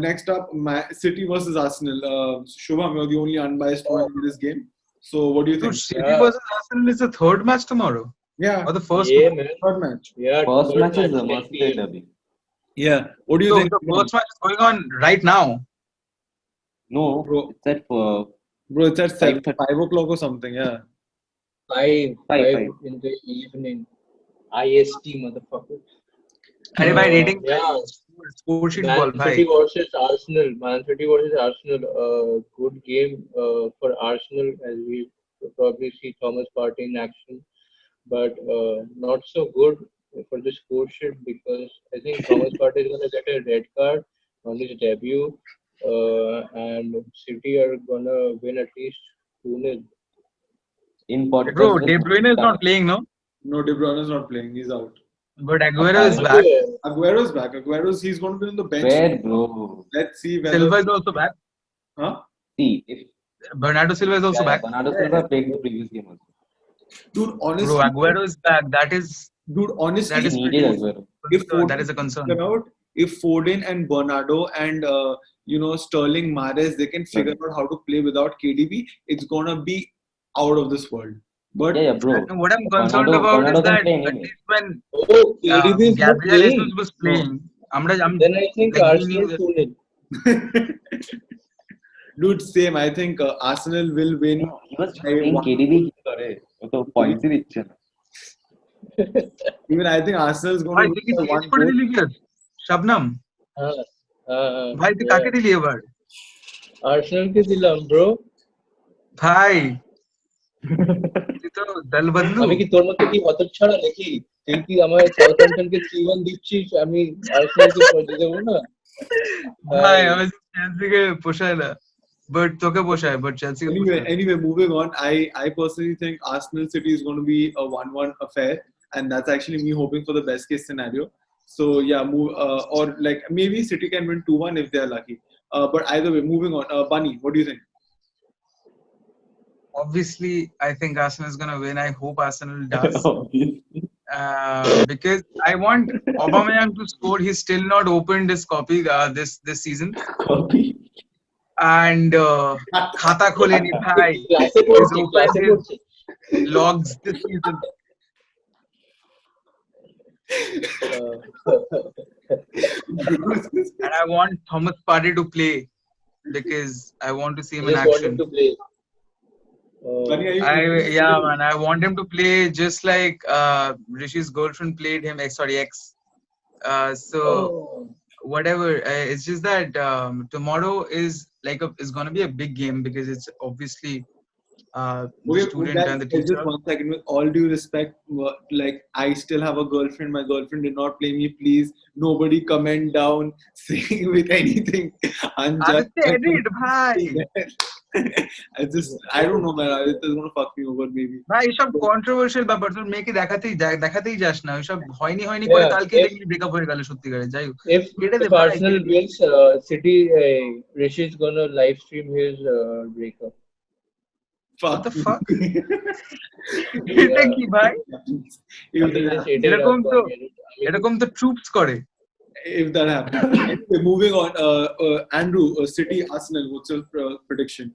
next up, City versus Arsenal. Shubham, you're the only unbiased one in this game. So what do you think? City versus Arsenal is the third match tomorrow Yeah, or the first Yeah, match? man. third match. Yeah, First third match is the 10 Merseyside PM. derby. Yeah. What do you So think? the first match is going on right now. No, Bro. it's at Bro, it's at 5:30. 5 o'clock or something. Yeah. 5 Five. in the evening. IST, motherfucker. अरे भाई rating Yeah. Score sheet Man बोल भाई City versus Arsenal. Man City versus Arsenal. Good game for Arsenal as we probably see Thomas Partey in action, but not so good for the score sheet because I think Thomas Partey is going to get a red card on his debut, and City are going to win at least 2-0. In Portugal. bro De Bruyne is not playing no No, De Bruyne is not playing. He's out. but Aguero is back Aguero's back. He's going to be on the bench. Where, bro? Let's see whether. Silva is also back Huh? See, if Bernardo Silva is also back Bernardo Silva played the previous game also. Dude, honestly. bro Aguero is back that is Honestly. that is He needed Aguero. If Foden that is a concern figure out, if Foden and Bernardo and Sterling Mahrez, they can figure out how to play without KDB, it's going to be out of this world. But Yeah, bro. And what I'm concerned about Bernardo is that can play at anyway. least when Oh, KDB is not Gabriel playing. Jesus was playing I'm Then I think like, Arsenal meaning that- 2-0. dude, same. I think Arsenal will win. He was playing KDB. वो तो points ही दिच्छे ना. Even I think Arsenal is going ভাই to তুই কি win by change 1 করে goal. দিলি কি শবনম ভাই তুই কাকে দিলি এবার Arsenal কে দিলাম bro. ভাই তুই তো দল বদলু আমি কি তোর মতো কি হতচ্ছাড়া নাকি তুই কি আমার সাউথহ্যাম্পটন কে 3-1 দিচ্ছিস আমি আর্সেনাল কে পৌঁছে দেবো না ভাই আমি চেলসি কে পোষায় না, বাট তোকে পোষায়, বাট চেলসি কে পোষায় না। Anyway, moving on. I personally think Arsenal City is going to be a 1-1 affair, and that's actually me hoping for the best case scenario. So yeah, or like maybe City can win 2-1 if they are lucky. But either way, moving on. Bunny, what do you think? Obviously, I think Arsenal is gonna win. I hope Arsenal does. Obviously. Because I want Aubameyang to score. He's still not opened his copy this season, and khata kholeni bhai. ক্লাসে He's পড়ছি, opened ক্লাসে his পড়ছি। logs this season. And I want Thomas Partey to play because I want to see him in Just wanted action. to play. Bunny, are you Yeah, man, I want him to play just like Rishi's girlfriend played him. Sorry, ex. So whatever. It's just that tomorrow is is gonna be a big game because it's obviously the Okay, student and the just teacher. 1 second. With all due respect, like I still have a girlfriend. My girlfriend did not play me. Please, nobody comment down saying with anything. Aditya, edit, bhai. I don't know, man. Aditya's gonna fuck me over, maybe. ভাই এসব controversial ব্যাপার, তোর মেয়েকে দেখাতেই যাস না, ওইসব হয়নি করে Yeah, কালকে দেখলি ব্রেকআপ হয়ে গেল সত্যিকারে। যাই হোক, if কেটে দে if ভাই, Arsenal কেটে দে। wins, City, Rishi's gonna live stream his breakup. What the fuck? Yeah. এটা কি ভাই? If আমি that just এটাই এরকম রাখবো, তো আমি এরকম তো ট্রুপস করে। if that happens. Anyway, moving on. Andrew, City Arsenal. What's your prediction?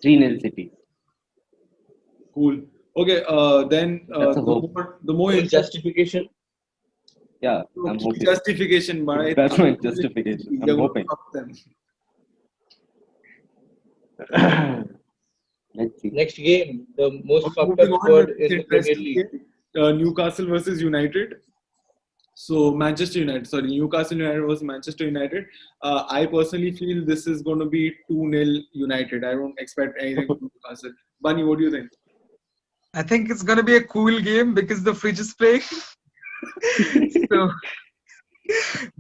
3-0 City. Cool. Okay. Then That's a hope. the more full interesting justification. Yeah, I'm hoping. justification, but I That's my think justification. they're I'm gonna hoping. fuck them. Let's see. Next game, the most fucked Moving up on, squad it's is the Premier interesting League. game. Newcastle versus United. So Manchester United, sorry, Newcastle United versus Manchester United. I personally feel this is going to be 2-0 United. I don't expect anything from Newcastle. Bunny, what do you think? I think it's gonna be a cool game because the fridge is playing. So,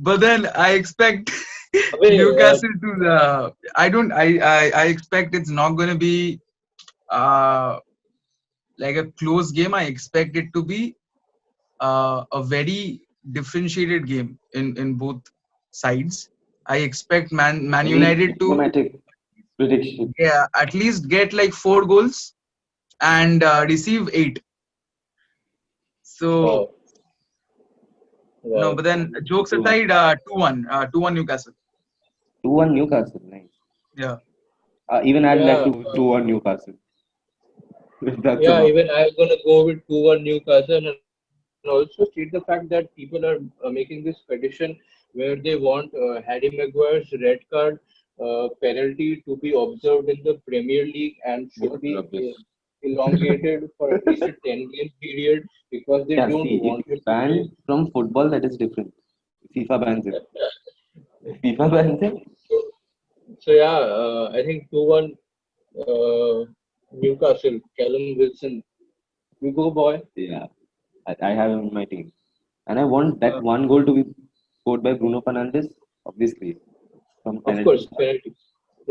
but then I expect Wait, Newcastle to. I expect it's not gonna be like a close game. I expect it to be a very differentiated game in both sides. I expect Man United to Diplomatic prediction. at least get like 4 goals and receive 8. So wow. no, but then jokes aside, 2-1, 2-1 Newcastle. 2-1 Newcastle. Nice. Yeah. Even I'd like Yeah. to 2-1 Newcastle. That's Yeah, enough. even I'm gonna go with 2-1 Newcastle, and also state the fact that people are making this petition where they want Harry Maguire's red card penalty to be observed in the Premier League and should What be rubbish. elongated for at least a 10-game period because they Yeah, don't see, want if him it's to play. banned from football, that is different. FIFA bans it. FIFA bans it. So yeah, I think 2-1 Newcastle. Callum Wilson, you go, boy. Yeah, I have him in my team, and I want that one goal to be scored by Bruno Fernandes. Obviously, from Of penalty. course, penalty.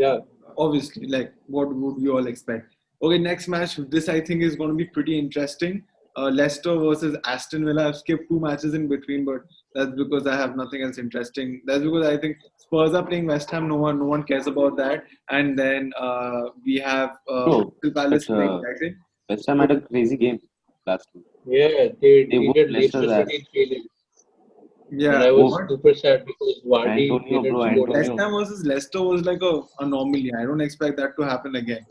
Yeah. Obviously, like what would we all expect? Okay, next match. This I think is going to be pretty interesting. Leicester versus Aston Villa. I've skipped 2 matches in between, but that's because I have nothing else interesting. That's because I think Spurs are playing West Ham. No one cares about that. And then we have Bro, Crystal Palace but, playing Brighton. West Ham had a crazy game last week. Yeah, they They whooped defeated Leicester's Leicester City 3-0. Yeah, And I was What? super sad because Vardy Antonio, didn't bro, score. Antonio. West Ham versus Leicester was like a anomaly. I don't expect that to happen again.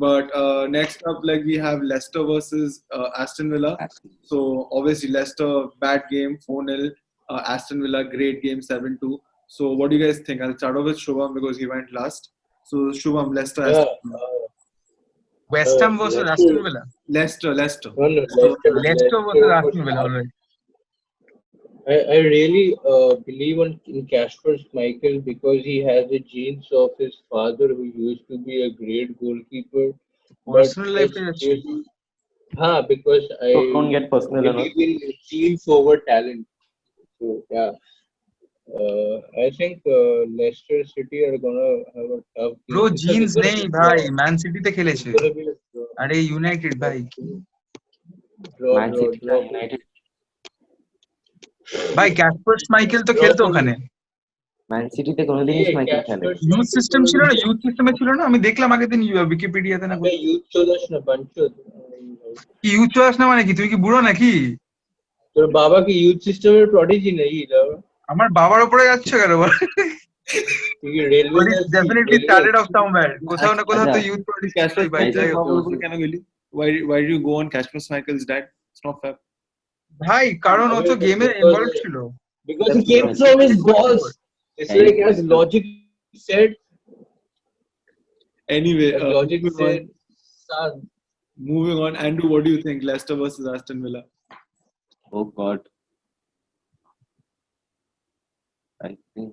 But next up, like we have Leicester versus Aston Villa. Aston. So obviously Leicester bad game 4-0. Aston Villa great game 7-2. So what do you guys think? I'll start off with Shubham because he went last. So Shubham, Leicester. Yeah, Aston Villa. West Ham versus Leicester. Aston Villa. Leicester. no, Leicester versus Aston Villa. All right. I really believe in Kasper Schmeichel because he has the genes of his father who used to be a great goalkeeper. Personal life it's is really, because I So don't get personal enough. believe in genes over talent. So yeah, I think Leicester City are gonna have a tough bro game. Jeans It's gonna নেই be a ভাই, draw. Man সিটিতে It's খেলেছে। gonna be a draw. আরে United ভাই, Draw, man draw, city না draw. United, ভাই Kasper Michael তো Draw খেলতো for ওখানে। ম্যান সিটিতে কোনোদিনই ये স্মাইকেল খেলে। Casper ইউথ Schmeichel সিস্টেম কোনো ছিল দিন না, ইউথ সিস্টেমে ছিল না, আমি দেখলাম আগের দিন উইকিপিডিয়াতে না अबे youth চোদাস না বাঞ্চোদ কি ইউথ চয়েস না, মানে কি তুই কি বুড়ো নাকি? তোর বাবা কি ইউথ সিস্টেমের প্রডিজি নাকি আমার বাবার উপরে যাচ্ছে কেন? তুই কি railway definitely started of somewhere, কোথাও না কোথাও তো আচ্ছা, ইউথ প্রডিউস Casper ভাই, Schmeichel যাই হোক। বাবার উপর কেন গেলি? Why did you go on Casper Schmeichel's dad? It's not fair. ভাই কারণ ও তো গেমে ইনভলভ ছিল। because he came from his balls. It's like as logic said, Anyway, logic moving on. said, son. Moving on, Andrew, what do you think? Leicester versus Aston Villa. oh god, I think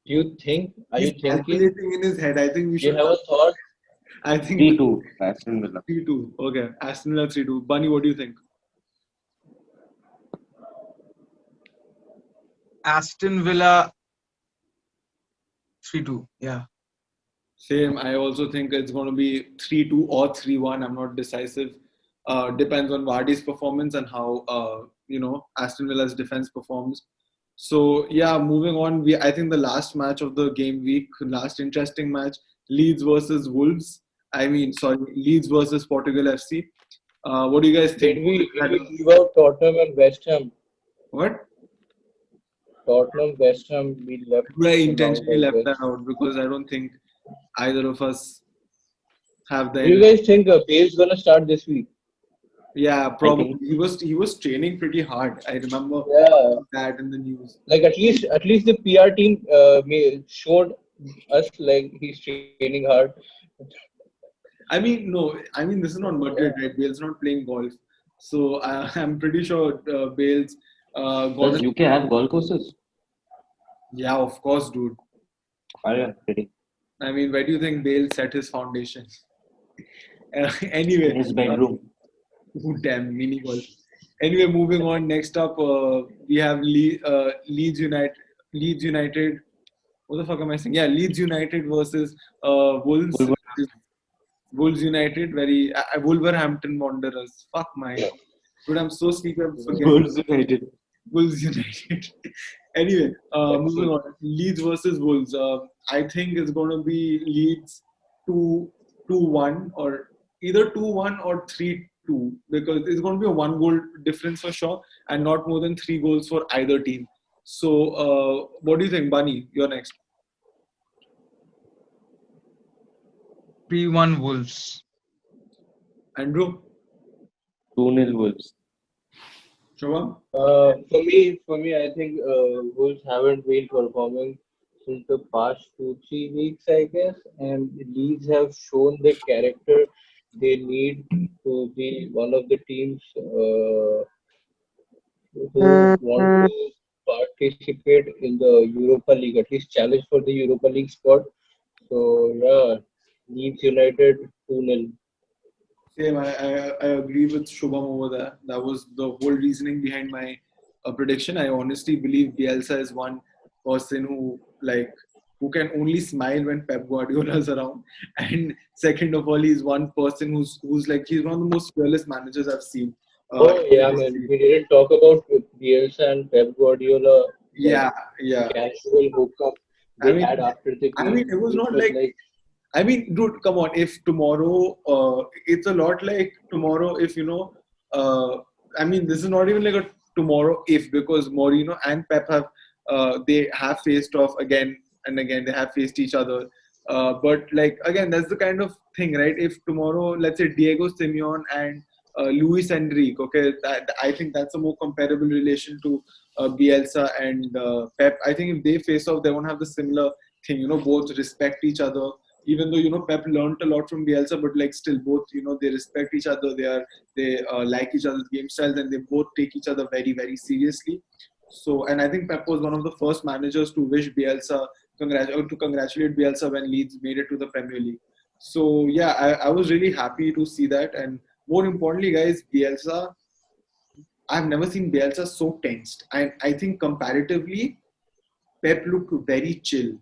Do you think? Are you He's thinking? calculating in his head. I think we Do you should. have a thought? I think 3-2 Aston Villa. 3-2. Okay, Aston Villa 3-2. Bunny, what do you think? Aston Villa 3-2, yeah. Same. I also think it's going to be 3-2 or 3-1. I'm not decisive. Depends on Vardy's performance and how Aston Villa's defense performs. So yeah, moving on. I think the last match of the game week, last interesting match, Leeds versus Wolves. Leeds versus Portugal FC. What do you guys think? Did we leave out Tottenham and West Ham? What? Tottenham, West Ham, we left. I them out, intentionally I left guess. that out because I don't think either of us have the. Do you guys think Bale's gonna start this week? Yeah, probably. think- He was training pretty hard. I remember Yeah. that in the news. Like at least the PR team showed us like he's training hard. This is not Madrid, right? Bale's not playing golf, so I'm pretty sure Bale's Does gonna. UK have golf courses? Yeah, of course, dude. Are you kidding? Where do you think Bale set his foundation? Anyway, In his bedroom. damn mini golf. Anyway, moving on. Next up, we have Leeds United. Leeds United. What the fuck am I saying? Yeah, Leeds United versus Wolves. Wolves United. Wolverhampton Wanderers. Fuck my. Dude, I'm so sleepy. I'm forgetting. Wolves United. Wolves United. Anyway, moving on. Leeds versus Wolves. I think it's going to be Leeds 2-1 or either 2-1 or 3-2 because it's going to be a 1-goal difference for sure and not more than 3 goals for either team. So, what do you think, Bunny? You're next. 3-1 Wolves. Andrew? 2-0 Wolves. Shubham? For me, I think Wolves haven't been performing since the past 2-3 weeks, I guess, and the Leeds have shown the character they need to be one of the teams who want to participate in the Europa League, at least challenge for the Europa League spot. So yeah, Leeds United 2-0. Same, I agree with Shubham over there. That was the whole reasoning behind my prediction. I honestly believe Bielsa is one person who can only smile when Pep Guardiola is around. And second of all, he's one person who's he's one of the most fearless managers I've seen. We didn't talk about Bielsa and Pep Guardiola. Yeah. Casual hookup they had after the game. It was not like dude, come on. If tomorrow, it's a lot like tomorrow. If this is not even like a tomorrow if because Mourinho and Pep have they have faced off again and again. They have faced each other. But again, that's the kind of thing, right? If tomorrow, let's say Diego Simeone and Luis Enrique, okay, I think that's a more comparable relation to Bielsa and Pep. I think if they face off, they won't have the similar thing. Both respect each other. Even though Pep learned a lot from Bielsa, but still both they respect each other. They like each other's game styles, and they both take each other very very seriously. So, and I think Pep was one of the first managers to wish Bielsa to congratulate Bielsa when Leeds made it to the Premier League. So yeah, I was really happy to see that, and more importantly, guys, Bielsa. I've never seen Bielsa so tensed. I think comparatively, Pep looked very chill.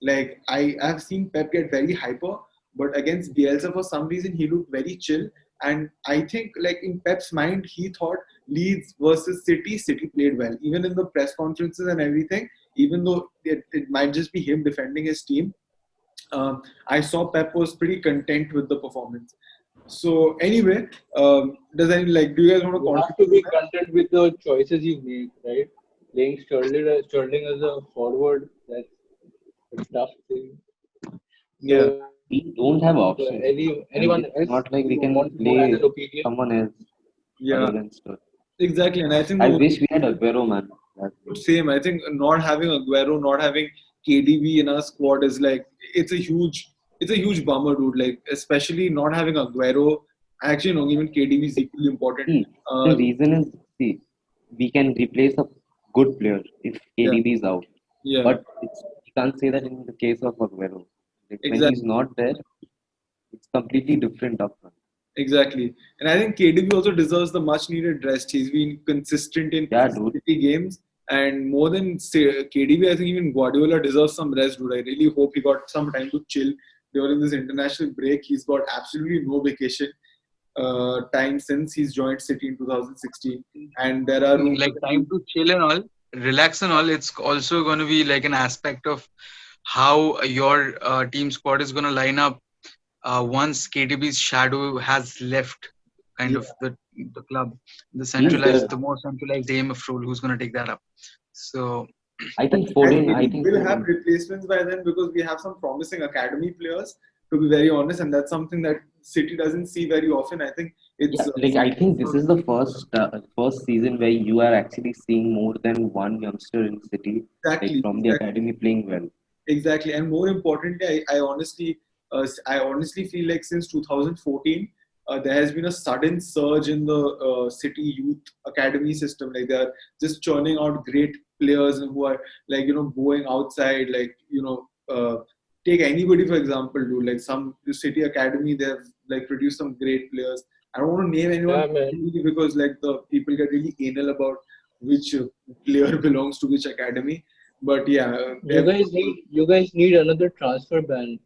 Like I've seen Pep get very hyper, but against Bielsa for some reason he looked very chill. And I think like in Pep's mind he thought Leeds versus City played well. Even in the press conferences and everything, even though it might just be him defending his team, I saw Pep was pretty content with the performance. So anyway, do you guys want to You have to be content with the choices you make, right? Playing Sterling as a forward, that's a tough thing. Yeah. So, We don't have options. anyone It's else not like we who can wants to play add an opinion? someone else Yeah, other than Sterling. exactly. And I think I the wish we had Aguero, man. same. I think not having Aguero, not having KDB in our squad is like it's a huge bummer, dude. Like especially not having Aguero. Actually, no, even KDB is equally important. See, the reason is, see, we can replace a good player if Yeah. KDB is out. Yeah, But you can't say that in the case of Aguero. Like, when exactly. he's not there, it's completely different up front. Exactly. And I think KDB also deserves the much needed rest. He's been consistent in Yeah, dude. City games. And more than KDB, I think even Guardiola deserves some rest, dude. I really hope he got some time to chill during this international break. He's got absolutely no vacation time since he's joined City in 2016. And there are rumors Like that time to chill and all, relax and all. It's also going to be like an aspect of how your team squad is going to line up once KDB's shadow has left, kind of the club, the more centralized aim of role. Who's going to take that up? So I think I Foden, think we'll have replacements by then because we have some promising academy players, to be very honest, and that's something that City doesn't see very often. I think it's I think this is the first season where you are actually seeing more than one youngster in City, exactly, from the academy playing well. exactly, and more importantly, I honestly feel like since 2014, there has been a sudden surge in the City youth academy system. Like they are just churning out great players who are like going outside. Like take anybody for example, do like some City academy. They have like produced some great players. I don't want to name anyone Yeah, man. because like the people get really anal about which player belongs to which academy. But yeah, You guys need another transfer ban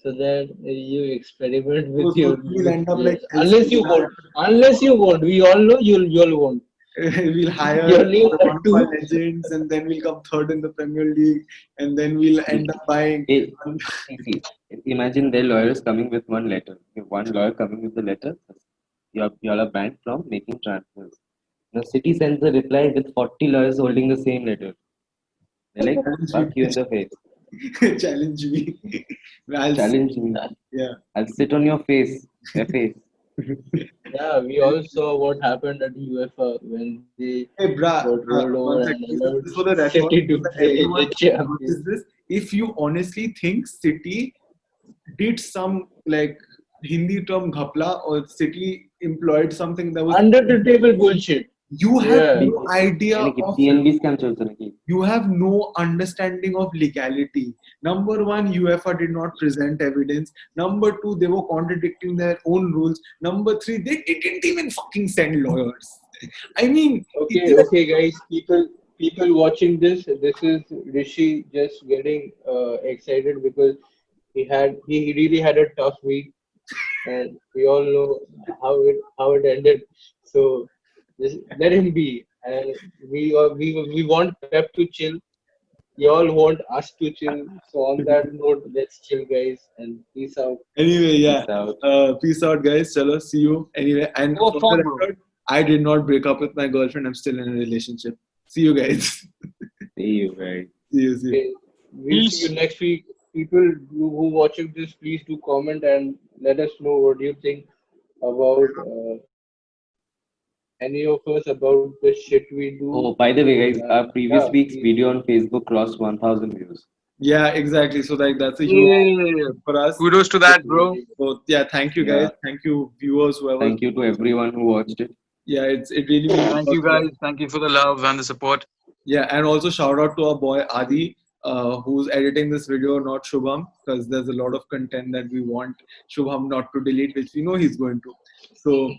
so that you experiment with your we'll end up like players. Unless you won't, we all know you'll won't. we'll hire You'll need one of two. our legends and then we'll come third in the Premier League and then we'll end up buying. See, imagine their lawyers coming with one letter. One lawyer coming with the letter. You are banned from making transfers. The City sends a reply with 40 lawyers holding the same letter. They're like, fuck you in the face. Challenge me. Challenge me. Yeah. I'll sit on your face. Their face. Yeah, we all saw what happened at UEFA when they Hey, got rolled over and allowed City to play the Champions. This, if you honestly think City did some like Hindi term ghapla or City employed something that was Under the table bullshit. you have Yeah. no idea of PNB scam chalta na ki. you have no understanding of legality. Number one, UEFA did not present evidence. Number two, they were contradicting their own rules. Number three, they didn't even fucking send lawyers. I mean, Okay, guys. People watching this. This is Rishi just getting excited because he really had a tough week, and we all know how it ended. So just let him be, and we want Pep to chill. You all want us to chill. So on that note, let's chill, guys, and peace out. anyway, yeah. Peace out. Peace out, guys. Chalo, see you. Anyway, and Go for form, the bro. record, I did not break up with my girlfriend. I'm still in a relationship. See you guys. See you, guys. See you. Okay, we'll see you next week. People who watching this, please do comment and let us know what you think about any of us about the shit we do. Oh, by the way, guys, our previous week's please. video on Facebook crossed 1,000 views. Yeah, exactly. So like that's a huge for us. Kudos to that, bro. So yeah, thank you guys. Yeah. Thank you viewers, whoever. Thank you to everyone who watched it. Yeah, it really means Thank you, guys. Thank you for the love and the support. Yeah, and also shout out to our boy Adi, who's editing this video, not Shubham, because there's a lot of content that we want Shubham not to delete, which we know he's going to. So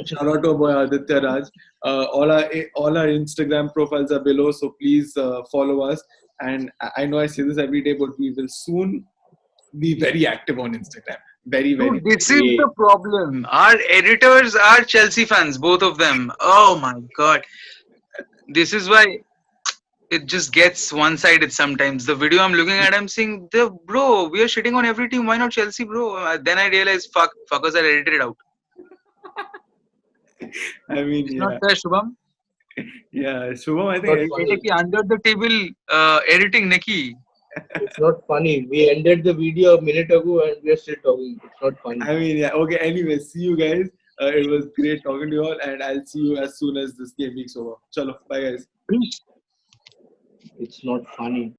shout out to our boy Aditya Raj. All our Instagram profiles are below, so please follow us. and I know I say this every day, but we will soon be very active on Instagram. Very, very. Dude, this is the problem. Our editors are Chelsea fans, both of them. Oh my god. This is why it just gets one-sided sometimes. The video I'm looking at, I'm saying, the bro, we are shitting on every team. Why not Chelsea, bro? Then I realize, fuckers are edited it out. I mean, It's yeah, not fair, Shubham. yeah. Shubham, I Not think funny. Neki under the table editing, Neki. It's not funny. We ended the video a minute ago and we are still talking. It's not funny. I mean, yeah. Okay. Anyway, see you guys. It was great talking to you all, and I'll see you as soon as this game week's over. Chalo, bye guys. Peace. It's not funny.